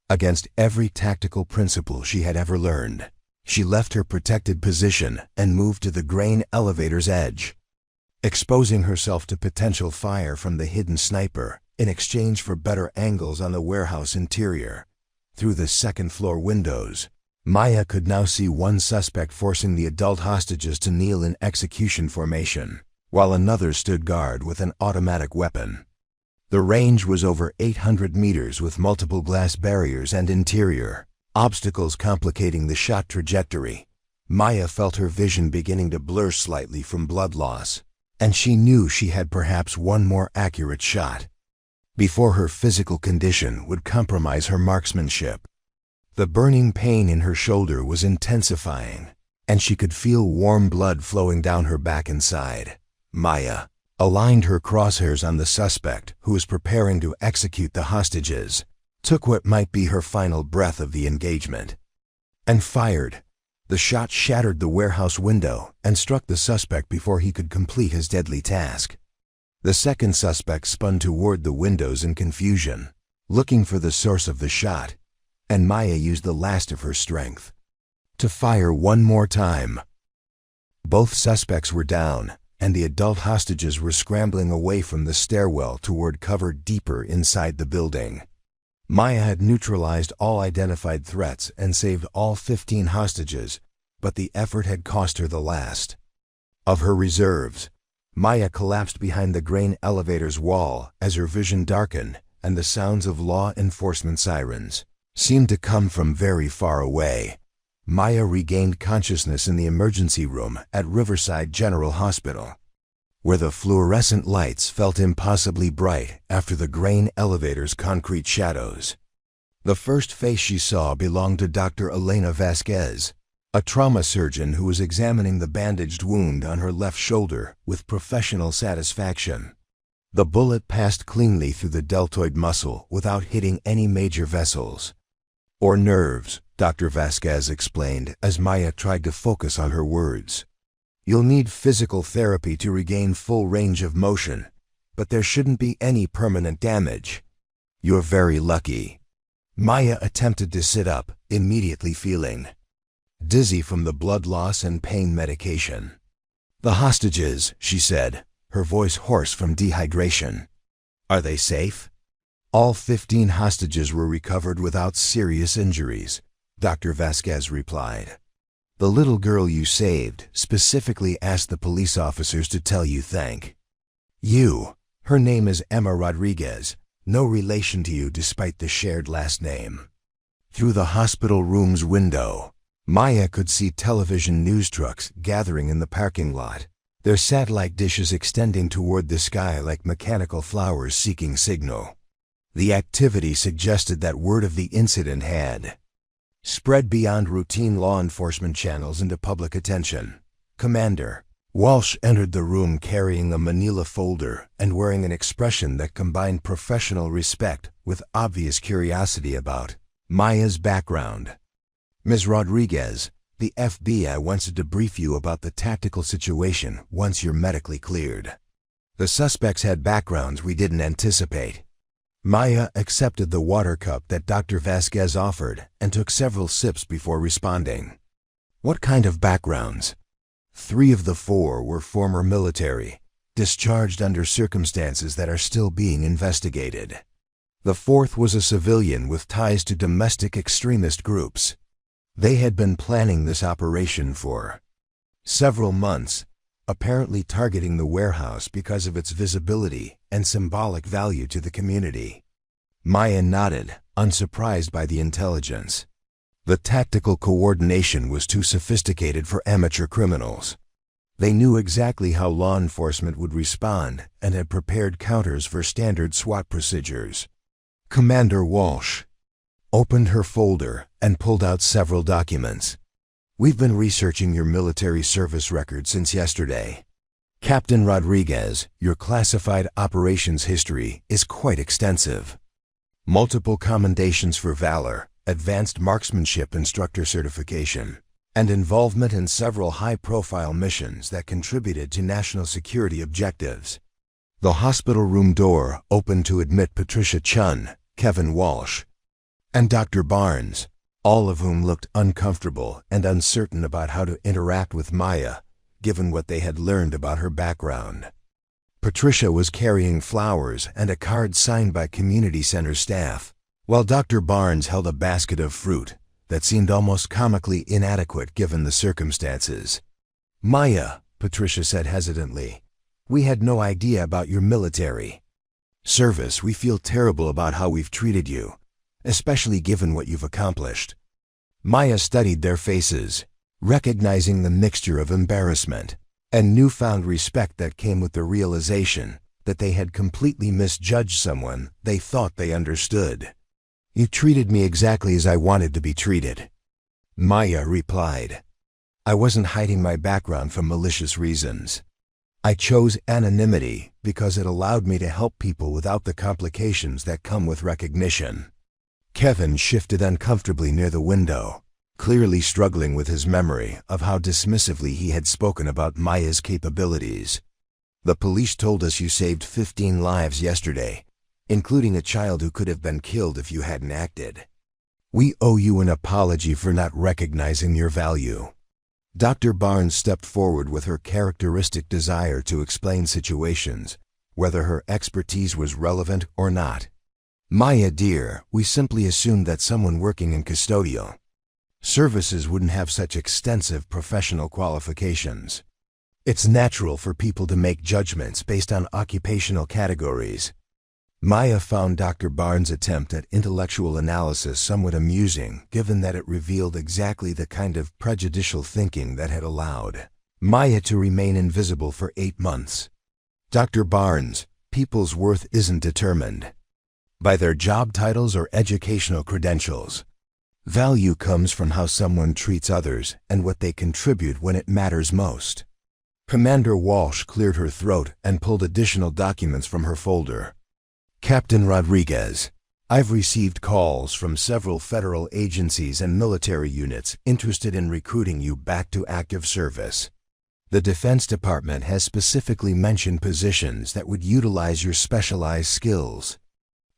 against every tactical principle she had ever learned. She left her protected position and moved to the grain elevator's edge, exposing herself to potential fire from the hidden sniper in exchange for better angles on the warehouse interior. Through the second-floor windows, Maya could now see one suspect forcing the adult hostages to kneel in execution formation, while another stood guard with an automatic weapon. The range was over 800 meters with multiple glass barriers and interior obstacles complicating the shot trajectory. Maya felt her vision beginning to blur slightly from blood loss, and she knew she had perhaps one more accurate shot. before her physical condition would compromise her marksmanship. The burning pain in her shoulder was intensifying, and she could feel warm blood flowing down her back and side. Maya aligned her crosshairs on the suspect, who was preparing to execute the hostages, took what might be her final breath of the engagement, and fired. The shot shattered the warehouse window and struck the suspect before he could complete his deadly task. The second suspect spun toward the windows in confusion, looking for the source of the shot, and Maya used the last of her strength to fire one more time. Both suspects were down, and the adult hostages were scrambling away from the stairwell toward cover deeper inside the building. Maya had neutralized all identified threats and saved all 15 hostages, but the effort had cost her the last of her reserves. Maya collapsed behind the grain elevator's wall as her vision darkened, and the sounds of law enforcement sirens seemed to come from very far away. Maya regained consciousness in the emergency room at Riverside General Hospital, where the fluorescent lights felt impossibly bright after the grain elevator's concrete shadows. The first face she saw belonged to Dr. Elena Vasquez, a trauma surgeon who was examining the bandaged wound on her left shoulder with professional satisfaction. The bullet passed cleanly through the deltoid muscle without hitting any major vessels or nerves, Dr. Vasquez explained as Maya tried to focus on her words. You'll need physical therapy to regain full range of motion, but there shouldn't be any permanent damage. You're very lucky. Maya attempted to sit up, immediately feeling dizzy from the blood loss and pain medication. The hostages, she said, her voice hoarse from dehydration. Are they safe? All 15 hostages were recovered without serious injuries, Dr. Vasquez replied. The little girl you saved specifically asked the police officers to tell you thank you. Her name is Emma Rodriguez, no relation to you despite the shared last name. Through the hospital room's window, Maya could see television news trucks gathering in the parking lot, their satellite dishes extending toward the sky like mechanical flowers seeking signal. The activity suggested that word of the incident had spread beyond routine law enforcement channels into public attention. Commander Walsh entered the room carrying a manila folder and wearing an expression that combined professional respect with obvious curiosity about Maya's background. Ms. Rodriguez, the FBI wants to debrief you about the tactical situation once you're medically cleared. The suspects had backgrounds we didn't anticipate. Maya accepted the water cup that Dr. Vasquez offered and took several sips before responding. What kind of backgrounds? 3 of the 4 were former military, discharged under circumstances that are still being investigated. The 4th was a civilian with ties to domestic extremist groups. They had been planning this operation for several months, apparently targeting the warehouse because of its visibility and symbolic value to the community. Maya nodded, unsurprised by the intelligence. The tactical coordination was too sophisticated for amateur criminals. They knew exactly how law enforcement would respond and had prepared counters for standard SWAT procedures. Commander Walsh opened her folder and pulled out several documents. We've been researching your military service record since yesterday. Captain Rodriguez, your classified operations history is quite extensive. Multiple commendations for valor, advanced marksmanship instructor certification, and involvement in several high-profile missions that contributed to national security objectives. The hospital room door opened to admit Patricia Chun, Kevin Walsh, and Dr. Barnes, all of whom looked uncomfortable and uncertain about how to interact with Maya, given what they had learned about her background. Patricia was carrying flowers and a card signed by community center staff, while Dr. Barnes held a basket of fruit that seemed almost comically inadequate given the circumstances. Maya, Patricia said hesitantly, we had no idea about your military service. We feel terrible about how we've treated you, especially given what you've accomplished. Maya studied their faces, recognizing the mixture of embarrassment and newfound respect that came with the realization that they had completely misjudged someone they thought they understood. "You treated me exactly as I wanted to be treated," Maya replied. "I wasn't hiding my background for malicious reasons. I chose anonymity because it allowed me to help people without the complications that come with recognition." Kevin shifted uncomfortably near the window, clearly struggling with his memory of how dismissively he had spoken about Maya's capabilities. "The police told us you saved 15 lives yesterday, including a child who could have been killed if you hadn't acted. We owe you an apology for not recognizing your value." Dr. Barnes stepped forward with her characteristic desire to explain situations, whether her expertise was relevant or not. "Maya dear, we simply assumed that someone working in custodial services wouldn't have such extensive professional qualifications. It's natural for people to make judgments based on occupational categories." Maya found Dr. Barnes' attempt at intellectual analysis somewhat amusing, given that it revealed exactly the kind of prejudicial thinking that had allowed Maya to remain invisible for 8 months. "Dr. Barnes, people's worth isn't determined by their job titles or educational credentials. Value comes from how someone treats others and what they contribute when it matters most." Commander Walsh cleared her throat and pulled additional documents from her folder. "Captain Rodriguez, I've received calls from several federal agencies and military units interested in recruiting you back to active service. The Defense Department has specifically mentioned positions that would utilize your specialized skills,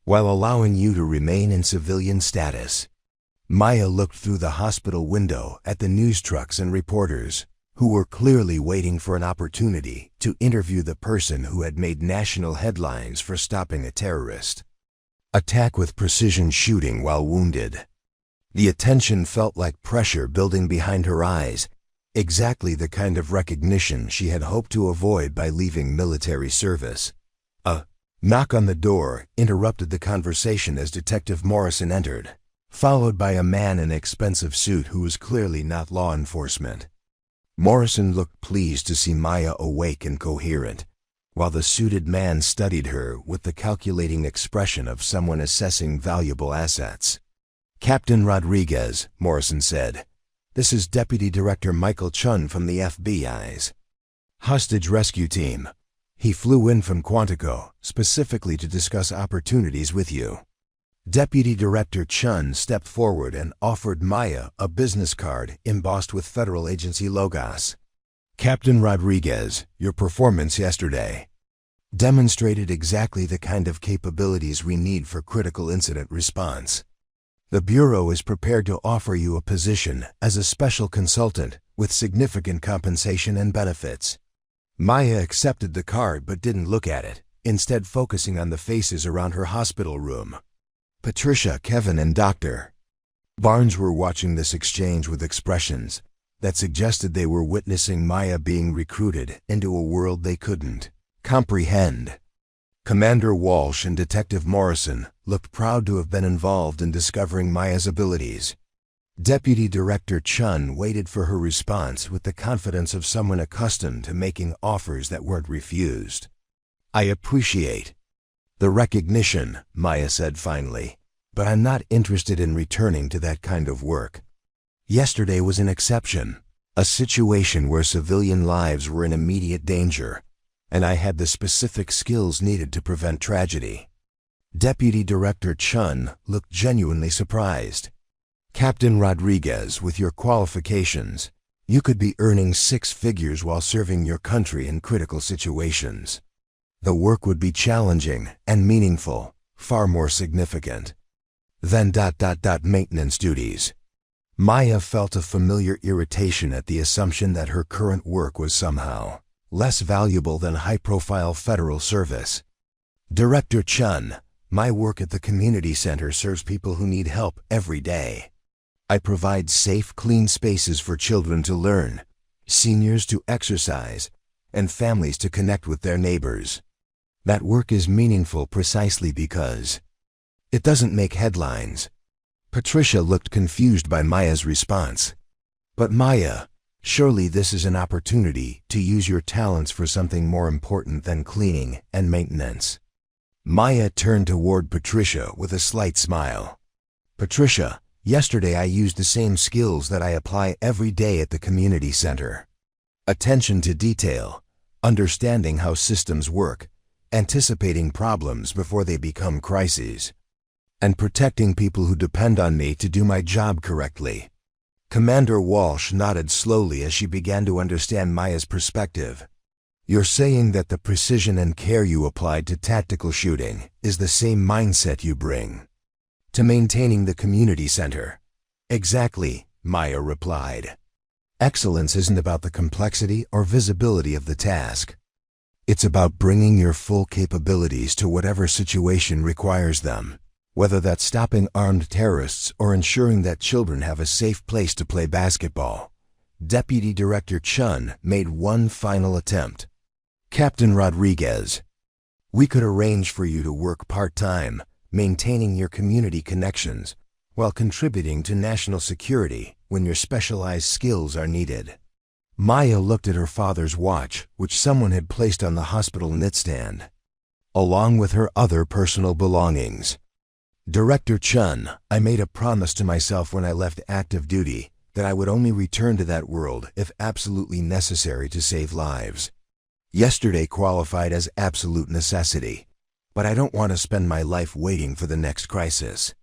while allowing you to remain in civilian status." Maya looked through the hospital window at the news trucks and reporters, who were clearly waiting for an opportunity to interview the person who had made national headlines for stopping a terrorist attack with precision shooting while wounded. The attention felt like pressure building behind her eyes, exactly the kind of recognition she had hoped to avoid by leaving military service. A knock on the door interrupted the conversation as Detective Morrison entered, followed by a man in an expensive suit who was clearly not law enforcement. Morrison looked pleased to see Maya awake and coherent, while the suited man studied her with the calculating expression of someone assessing valuable assets. "Captain Rodriguez," Morrison said, "this is Deputy Director Michael Chun from the FBI's hostage rescue team. He flew in from Quantico specifically to discuss opportunities with you." Deputy Director Chun stepped forward and offered Maya a business card embossed with federal agency logos. "Captain Rodriguez, your performance yesterday demonstrated exactly the kind of capabilities we need for critical incident response. The Bureau is prepared to offer you a position as a special consultant with significant compensation and benefits." Maya accepted the card but didn't look at it, instead focusing on the faces around her hospital room. Patricia, Kevin, and Dr. Barnes were watching this exchange with expressions that suggested they were witnessing Maya being recruited into a world they couldn't comprehend. Commander Walsh and Detective Morrison looked proud to have been involved in discovering Maya's abilities. Deputy Director Chun waited for her response with the confidence of someone accustomed to making offers that weren't refused. "I appreciate the recognition," Maya said finally, "but I'm not interested in returning to that kind of work. Yesterday was an exception, a situation where civilian lives were in immediate danger, and I had the specific skills needed to prevent tragedy." Deputy Director Chun looked genuinely surprised. "Captain Rodriguez, with your qualifications, you could be earning 6 figures while serving your country in critical situations. The work would be challenging and meaningful, far more significant than maintenance duties." Maya felt a familiar irritation at the assumption that her current work was somehow less valuable than high-profile federal service. "Director Chun, my work at the community center serves people who need help every day. I provide safe, clean spaces for children to learn, seniors to exercise, and families to connect with their neighbors. That work is meaningful precisely because it doesn't make headlines." Patricia looked confused by Maya's response. "But Maya, Surely this is an opportunity to use your talents for something more important than cleaning and maintenance. Maya turned toward Patricia with a slight smile. Patricia, yesterday I used the same skills that I apply every day at the community center. Attention to detail, understanding how systems work, anticipating problems before they become crises, and protecting people who depend on me to do my job correctly. Commander Walsh nodded slowly as she began to understand Maya's perspective. You're saying that the precision and care you applied to tactical shooting is the same mindset you bring to maintaining the community center. Exactly, Maya replied. Excellence isn't about the complexity or visibility of the task. It's about bringing your full capabilities to whatever situation requires them, whether that's stopping armed terrorists or ensuring that children have a safe place to play basketball. Deputy Director Chun made one final attempt. Captain Rodriguez, we could arrange for you to work part-time, maintaining your community connections, while contributing to national security when your specialized skills are needed. Maya looked at her father's watch, which someone had placed on the hospital nightstand, along with her other personal belongings. Director Chun, I made a promise to myself when I left active duty that I would only return to that world if absolutely necessary to save lives. Yesterday qualified as absolute necessity, but I don't want to spend my life waiting for the next crisis.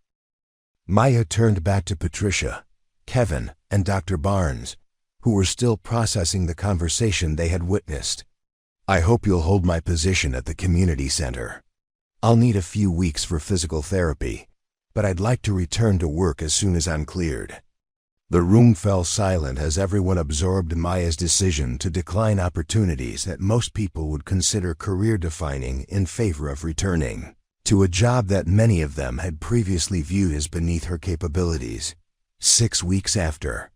Maya turned back to Patricia, Kevin, and Dr. Barnes, who were still processing the conversation they had witnessed. I hope you'll hold my position at the community center. I'll need a few weeks for physical therapy, but I'd like to return to work as soon as I'm cleared. The room fell silent as everyone absorbed Maya's decision to decline opportunities that most people would consider career-defining in favor of returning to a job that many of them had previously viewed as beneath her capabilities. 6 weeks after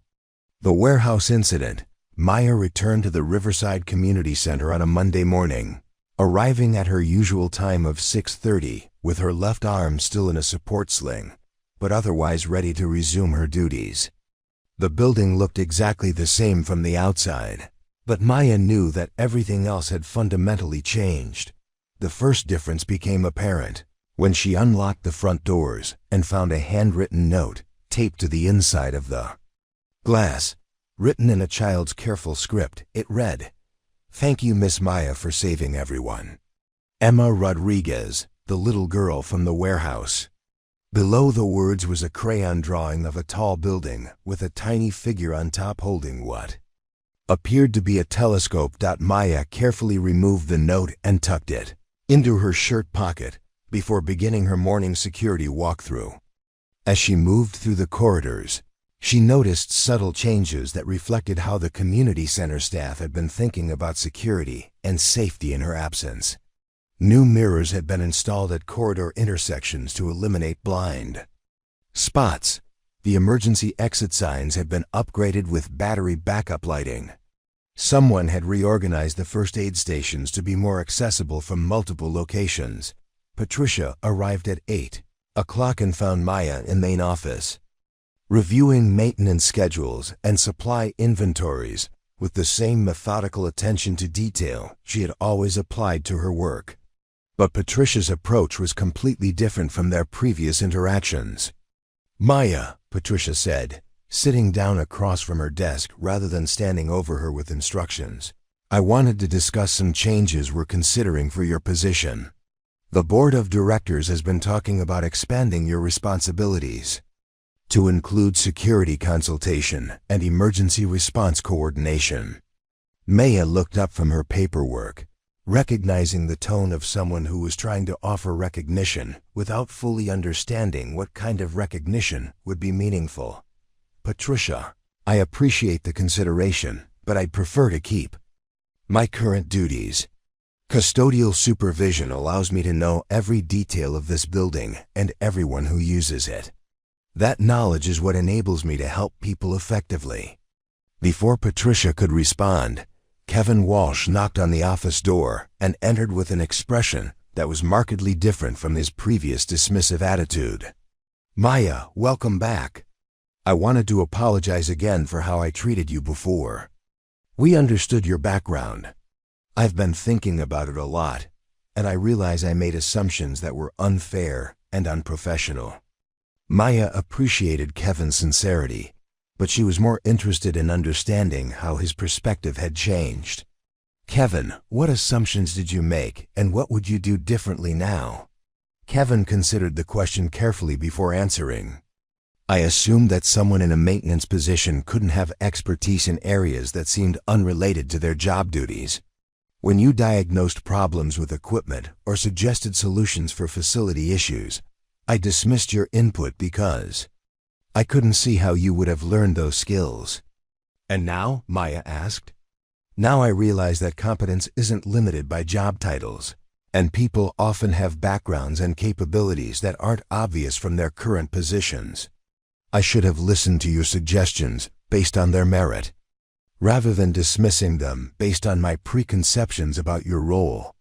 the warehouse incident, Maya returned to the Riverside Community Center on a Monday morning, arriving at her usual time of 6:30 with her left arm still in a support sling, but otherwise ready to resume her duties. The building looked exactly the same from the outside, but Maya knew that everything else had fundamentally changed. The first difference became apparent when she unlocked the front doors and found a handwritten note taped to the inside of the glass. Written in a child's careful script, it read, "Thank you, Miss Maya, for saving everyone. Emma Rodriguez, the little girl from the warehouse." Below the words was a crayon drawing of a tall building with a tiny figure on top holding what appeared to be a telescope. Maya carefully removed the note and tucked it into her shirt pocket before beginning her morning security walkthrough. As she moved through the corridors, she noticed subtle changes that reflected how the community center staff had been thinking about security and safety in her absence. New mirrors had been installed at corridor intersections to eliminate blind spots. The emergency exit signs had been upgraded with battery backup lighting. Someone had reorganized the first aid stations to be more accessible from multiple locations. Patricia arrived at 8 o'clock and found Maya in main office, reviewing maintenance schedules and supply inventories with the same methodical attention to detail she had always applied to her work. But Patricia's approach was completely different from their previous interactions. "Maya," Patricia said, sitting down across from her desk rather than standing over her with instructions, "I wanted to discuss some changes we're considering for your position. The board of directors has been talking about expanding your responsibilities to include security consultation and emergency response coordination." Maya looked up from her paperwork, recognizing the tone of someone who was trying to offer recognition without fully understanding what kind of recognition would be meaningful. "Patricia, I appreciate the consideration, but I'd prefer to keep my current duties. Custodial supervision allows me to know every detail of this building and everyone who uses it. That knowledge is what enables me to help people effectively." Before Patricia could respond, Kevin Walsh knocked on the office door and entered with an expression that was markedly different from his previous dismissive attitude. "Maya, welcome back. I wanted to apologize again for how I treated you before." We understood your background. I've been thinking about it a lot, and I realize I made assumptions that were unfair and unprofessional. Maya appreciated Kevin's sincerity, but she was more interested in understanding how his perspective had changed. Kevin, what assumptions did you make, and what would you do differently now? Kevin considered the question carefully before answering. I assumed that someone in a maintenance position couldn't have expertise in areas that seemed unrelated to their job duties. When you diagnosed problems with equipment or suggested solutions for facility issues, I dismissed your input because I couldn't see how you would have learned those skills. And now? Maya asked. Now I realize that competence isn't limited by job titles, and people often have backgrounds and capabilities that aren't obvious from their current positions. I should have listened to your suggestions based on their merit, rather than dismissing them based on my preconceptions about your role.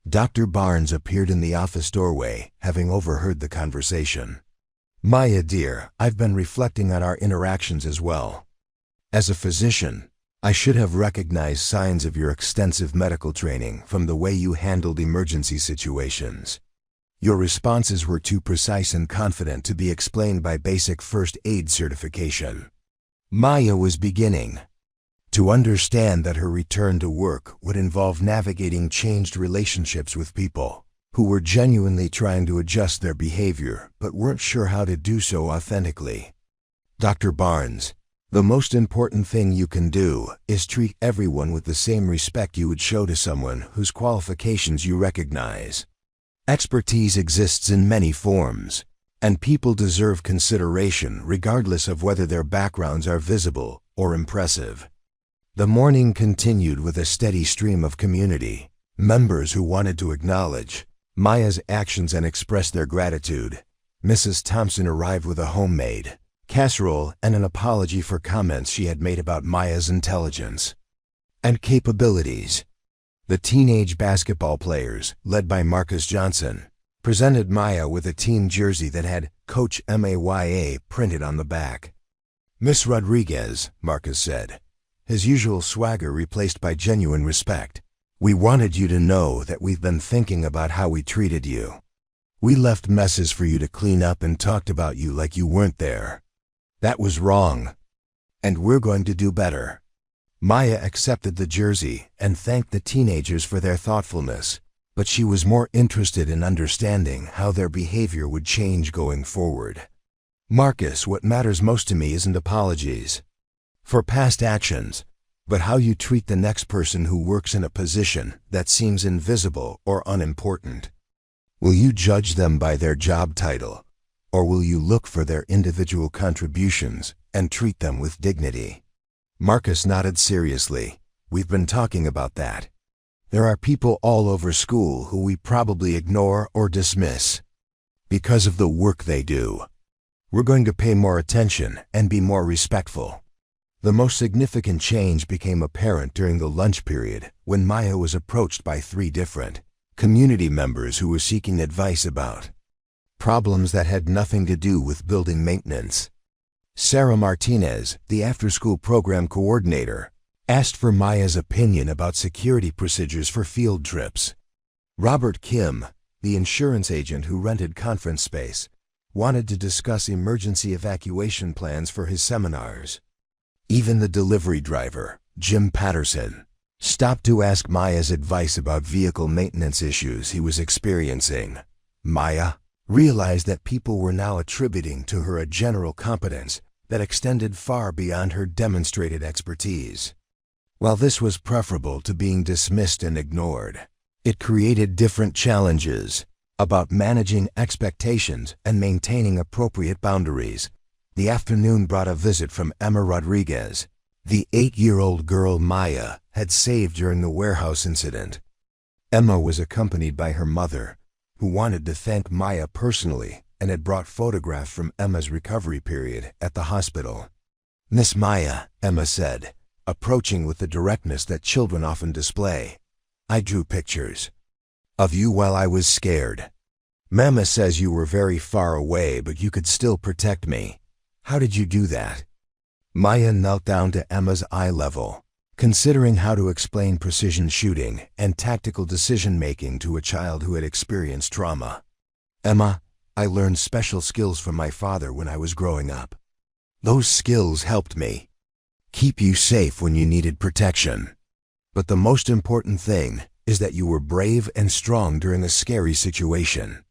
Dr. Barnes appeared in the office doorway, having overheard the conversation. Maya, dear, I've been reflecting on our interactions as well. As a physician, I should have recognized signs of your extensive medical training from the way you handled emergency situations. Your responses were too precise and confident to be explained by basic first aid certification. Maya was beginning to understand that her return to work would involve navigating changed relationships with people who were genuinely trying to adjust their behavior but weren't sure how to do so authentically. Dr. Barnes, the most important thing you can do is treat everyone with the same respect you would show to someone whose qualifications you recognize. Expertise exists in many forms, and people deserve consideration regardless of whether their backgrounds are visible or impressive. The morning continued with a steady stream of community members who wanted to acknowledge Maya's actions and express their gratitude. Mrs. Thompson arrived with a homemade casserole and an apology for comments she had made about Maya's intelligence and capabilities. The teenage basketball players, led by Marcus Johnson, presented Maya with a team jersey that had Coach Maya printed on the back. Miss Rodriguez, Marcus said, his usual swagger replaced by genuine respect. We wanted you to know that we've been thinking about how we treated you. We left messes for you to clean up and talked about you like you weren't there. That was wrong, and we're going to do better. Maya accepted the jersey and thanked the teenagers for their thoughtfulness, but she was more interested in understanding how their behavior would change going forward. Marcus, what matters most to me isn't apologies for past actions, but how you treat the next person who works in a position that seems invisible or unimportant. Will you judge them by their job title, or will you look for their individual contributions and treat them with dignity? Marcus nodded seriously. We've been talking about that. There are people all over school who we probably ignore or dismiss because of the work they do. We're going to pay more attention and be more respectful. The most significant change became apparent during the lunch period when Maya was approached by 3 different community members who were seeking advice about problems that had nothing to do with building maintenance. Sarah Martinez, the after-school program coordinator, asked for Maya's opinion about security procedures for field trips. Robert Kim, the insurance agent who rented conference space, wanted to discuss emergency evacuation plans for his seminars. Even the delivery driver, Jim Patterson, stopped to ask Maya's advice about vehicle maintenance issues he was experiencing. Maya realized that people were now attributing to her a general competence that extended far beyond her demonstrated expertise. While this was preferable to being dismissed and ignored, it created different challenges about managing expectations and maintaining appropriate boundaries. The afternoon brought a visit from Emma Rodriguez, the 8-year-old girl Maya had saved during the warehouse incident. Emma was accompanied by her mother, who wanted to thank Maya personally and had brought photographs from Emma's recovery period at the hospital. Miss Maya, Emma said, approaching with the directness that children often display, I drew pictures of you while I was scared. Mama says you were very far away, but you could still protect me. How did you do that? Maya knelt down to Emma's eye level, considering how to explain precision shooting and tactical decision-making to a child who had experienced trauma. Emma, I learned special skills from my father when I was growing up. Those skills helped me keep you safe when you needed protection. But the most important thing is that you were brave and strong during a scary situation.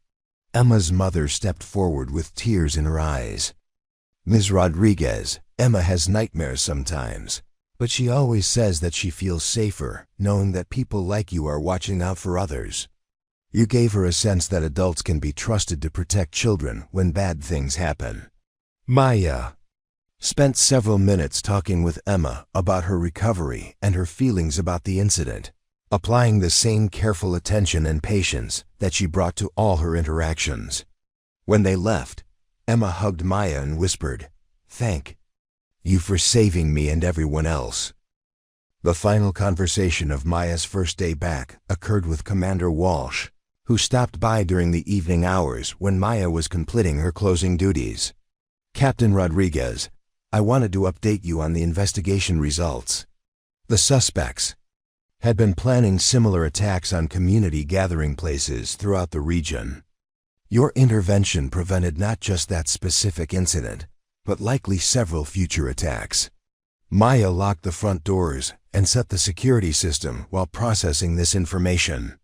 Emma's mother stepped forward with tears in her eyes. Ms. Rodriguez, Emma has nightmares sometimes, but she always says that she feels safer knowing that people like you are watching out for others. You gave her a sense that adults can be trusted to protect children when bad things happen. Maya spent several minutes talking with Emma about her recovery and her feelings about the incident, applying the same careful attention and patience that she brought to all her interactions. When they left, Emma hugged Maya and whispered, "Thank you for saving me and everyone else." The final conversation of Maya's first day back occurred with Commander Walsh, who stopped by during the evening hours when Maya was completing her closing duties. "Captain Rodriguez, I wanted to update you on the investigation results. The suspects had been planning similar attacks on community gathering places throughout the region. Your intervention prevented not just that specific incident, but likely several future attacks." Maya locked the front doors and set the security system while processing this information.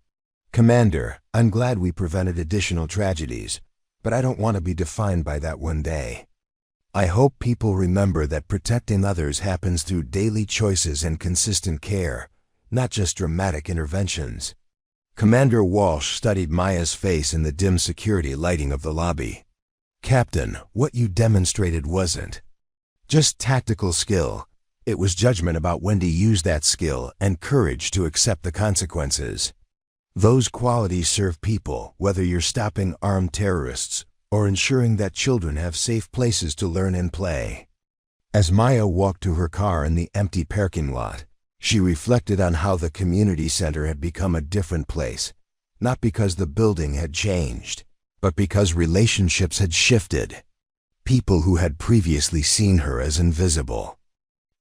"Commander, I'm glad we prevented additional tragedies, but I don't want to be defined by that one day. I hope people remember that protecting others happens through daily choices and consistent care, not just dramatic interventions." Commander Walsh studied Maya's face in the dim security lighting of the lobby. "Captain, what you demonstrated wasn't just tactical skill. It was judgment about when to use that skill and courage to accept the consequences. Those qualities serve people, whether you're stopping armed terrorists or ensuring that children have safe places to learn and play." As Maya walked to her car in the empty parking lot, she reflected on how the community center had become a different place, not because the building had changed, but because relationships had shifted. People who had previously seen her as invisible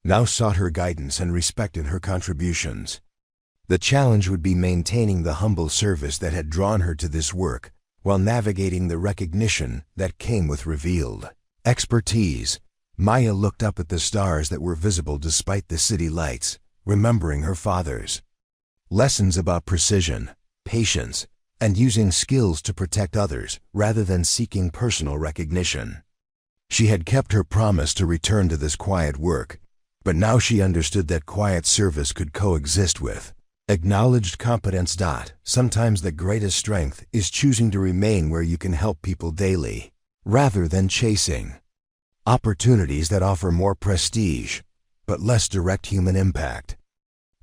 now sought her guidance and respected her contributions. The challenge would be maintaining the humble service that had drawn her to this work, while navigating the recognition that came with revealed expertise. Maya looked up at the stars that were visible despite the city lights, remembering her father's lessons about precision, patience, and using skills to protect others rather than seeking personal recognition. She had kept her promise to return to this quiet work, but now she understood that quiet service could coexist with acknowledged competence. Sometimes the greatest strength is choosing to remain where you can help people daily, rather than chasing opportunities that offer more prestige, but less direct human impact.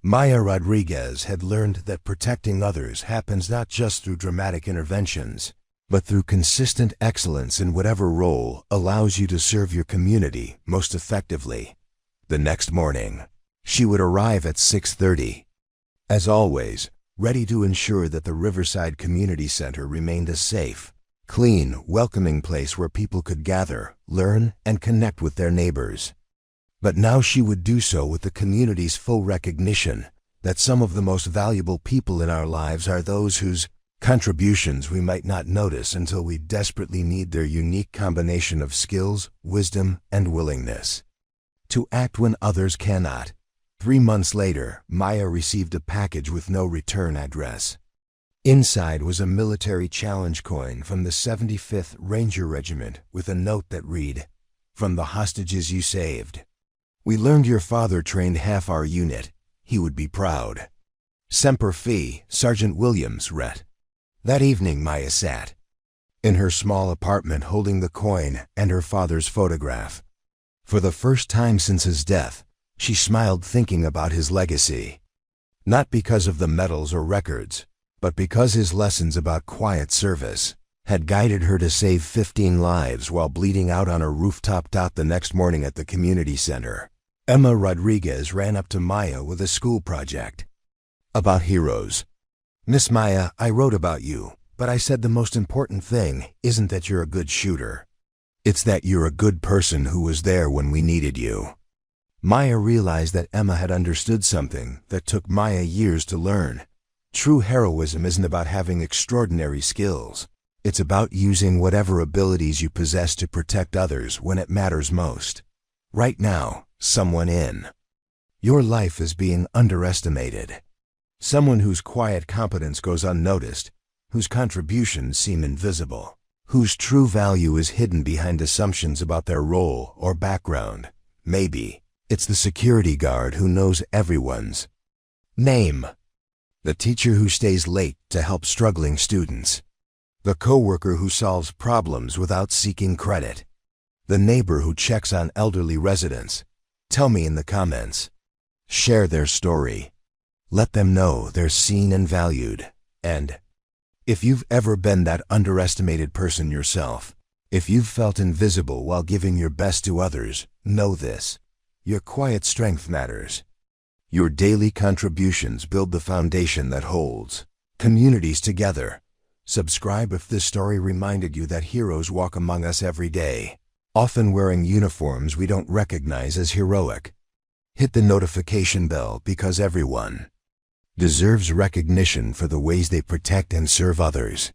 Maya Rodriguez had learned that protecting others happens not just through dramatic interventions, but through consistent excellence in whatever role allows you to serve your community most effectively. The next morning, she would arrive at 6:30. As always, ready to ensure that the Riverside Community Center remained a safe, clean, welcoming place where people could gather, learn, and connect with their neighbors. But now she would do so with the community's full recognition that some of the most valuable people in our lives are those whose contributions we might not notice until we desperately need their unique combination of skills, wisdom, and willingness to act when others cannot. 3 months later, Maya received a package with no return address. Inside was a military challenge coin from the 75th Ranger Regiment with a note that read, "From the hostages you saved. We learned your father trained half our unit. He would be proud. Semper Fi, Sergeant Williams, Ret." That evening Maya sat in her small apartment holding the coin and her father's photograph. For the first time since his death, she smiled thinking about his legacy. Not because of the medals or records, but because his lessons about quiet service had guided her to save 15 lives while bleeding out on a rooftop. The next morning at the community center, Emma Rodriguez ran up to Maya with a school project about heroes. "Miss Maya, I wrote about you, but I said the most important thing isn't that you're a good shooter. It's that you're a good person who was there when we needed you." Maya realized that Emma had understood something that took Maya years to learn. True heroism isn't about having extraordinary skills. It's about using whatever abilities you possess to protect others when it matters most. Right now, someone in your life is being underestimated. Someone whose quiet competence goes unnoticed, whose contributions seem invisible, whose true value is hidden behind assumptions about their role or background. Maybe it's the security guard who knows everyone's name, the teacher who stays late to help struggling students, the coworker who solves problems without seeking credit, the neighbor who checks on elderly residents. Tell me in the comments. Share their story. Let them know they're seen and valued. And if you've ever been that underestimated person yourself, if you've felt invisible while giving your best to others, know this: your quiet strength matters. Your daily contributions build the foundation that holds communities together. Subscribe if this story reminded you that heroes walk among us every day, often wearing uniforms we don't recognize as heroic. Hit the notification bell because everyone deserves recognition for the ways they protect and serve others.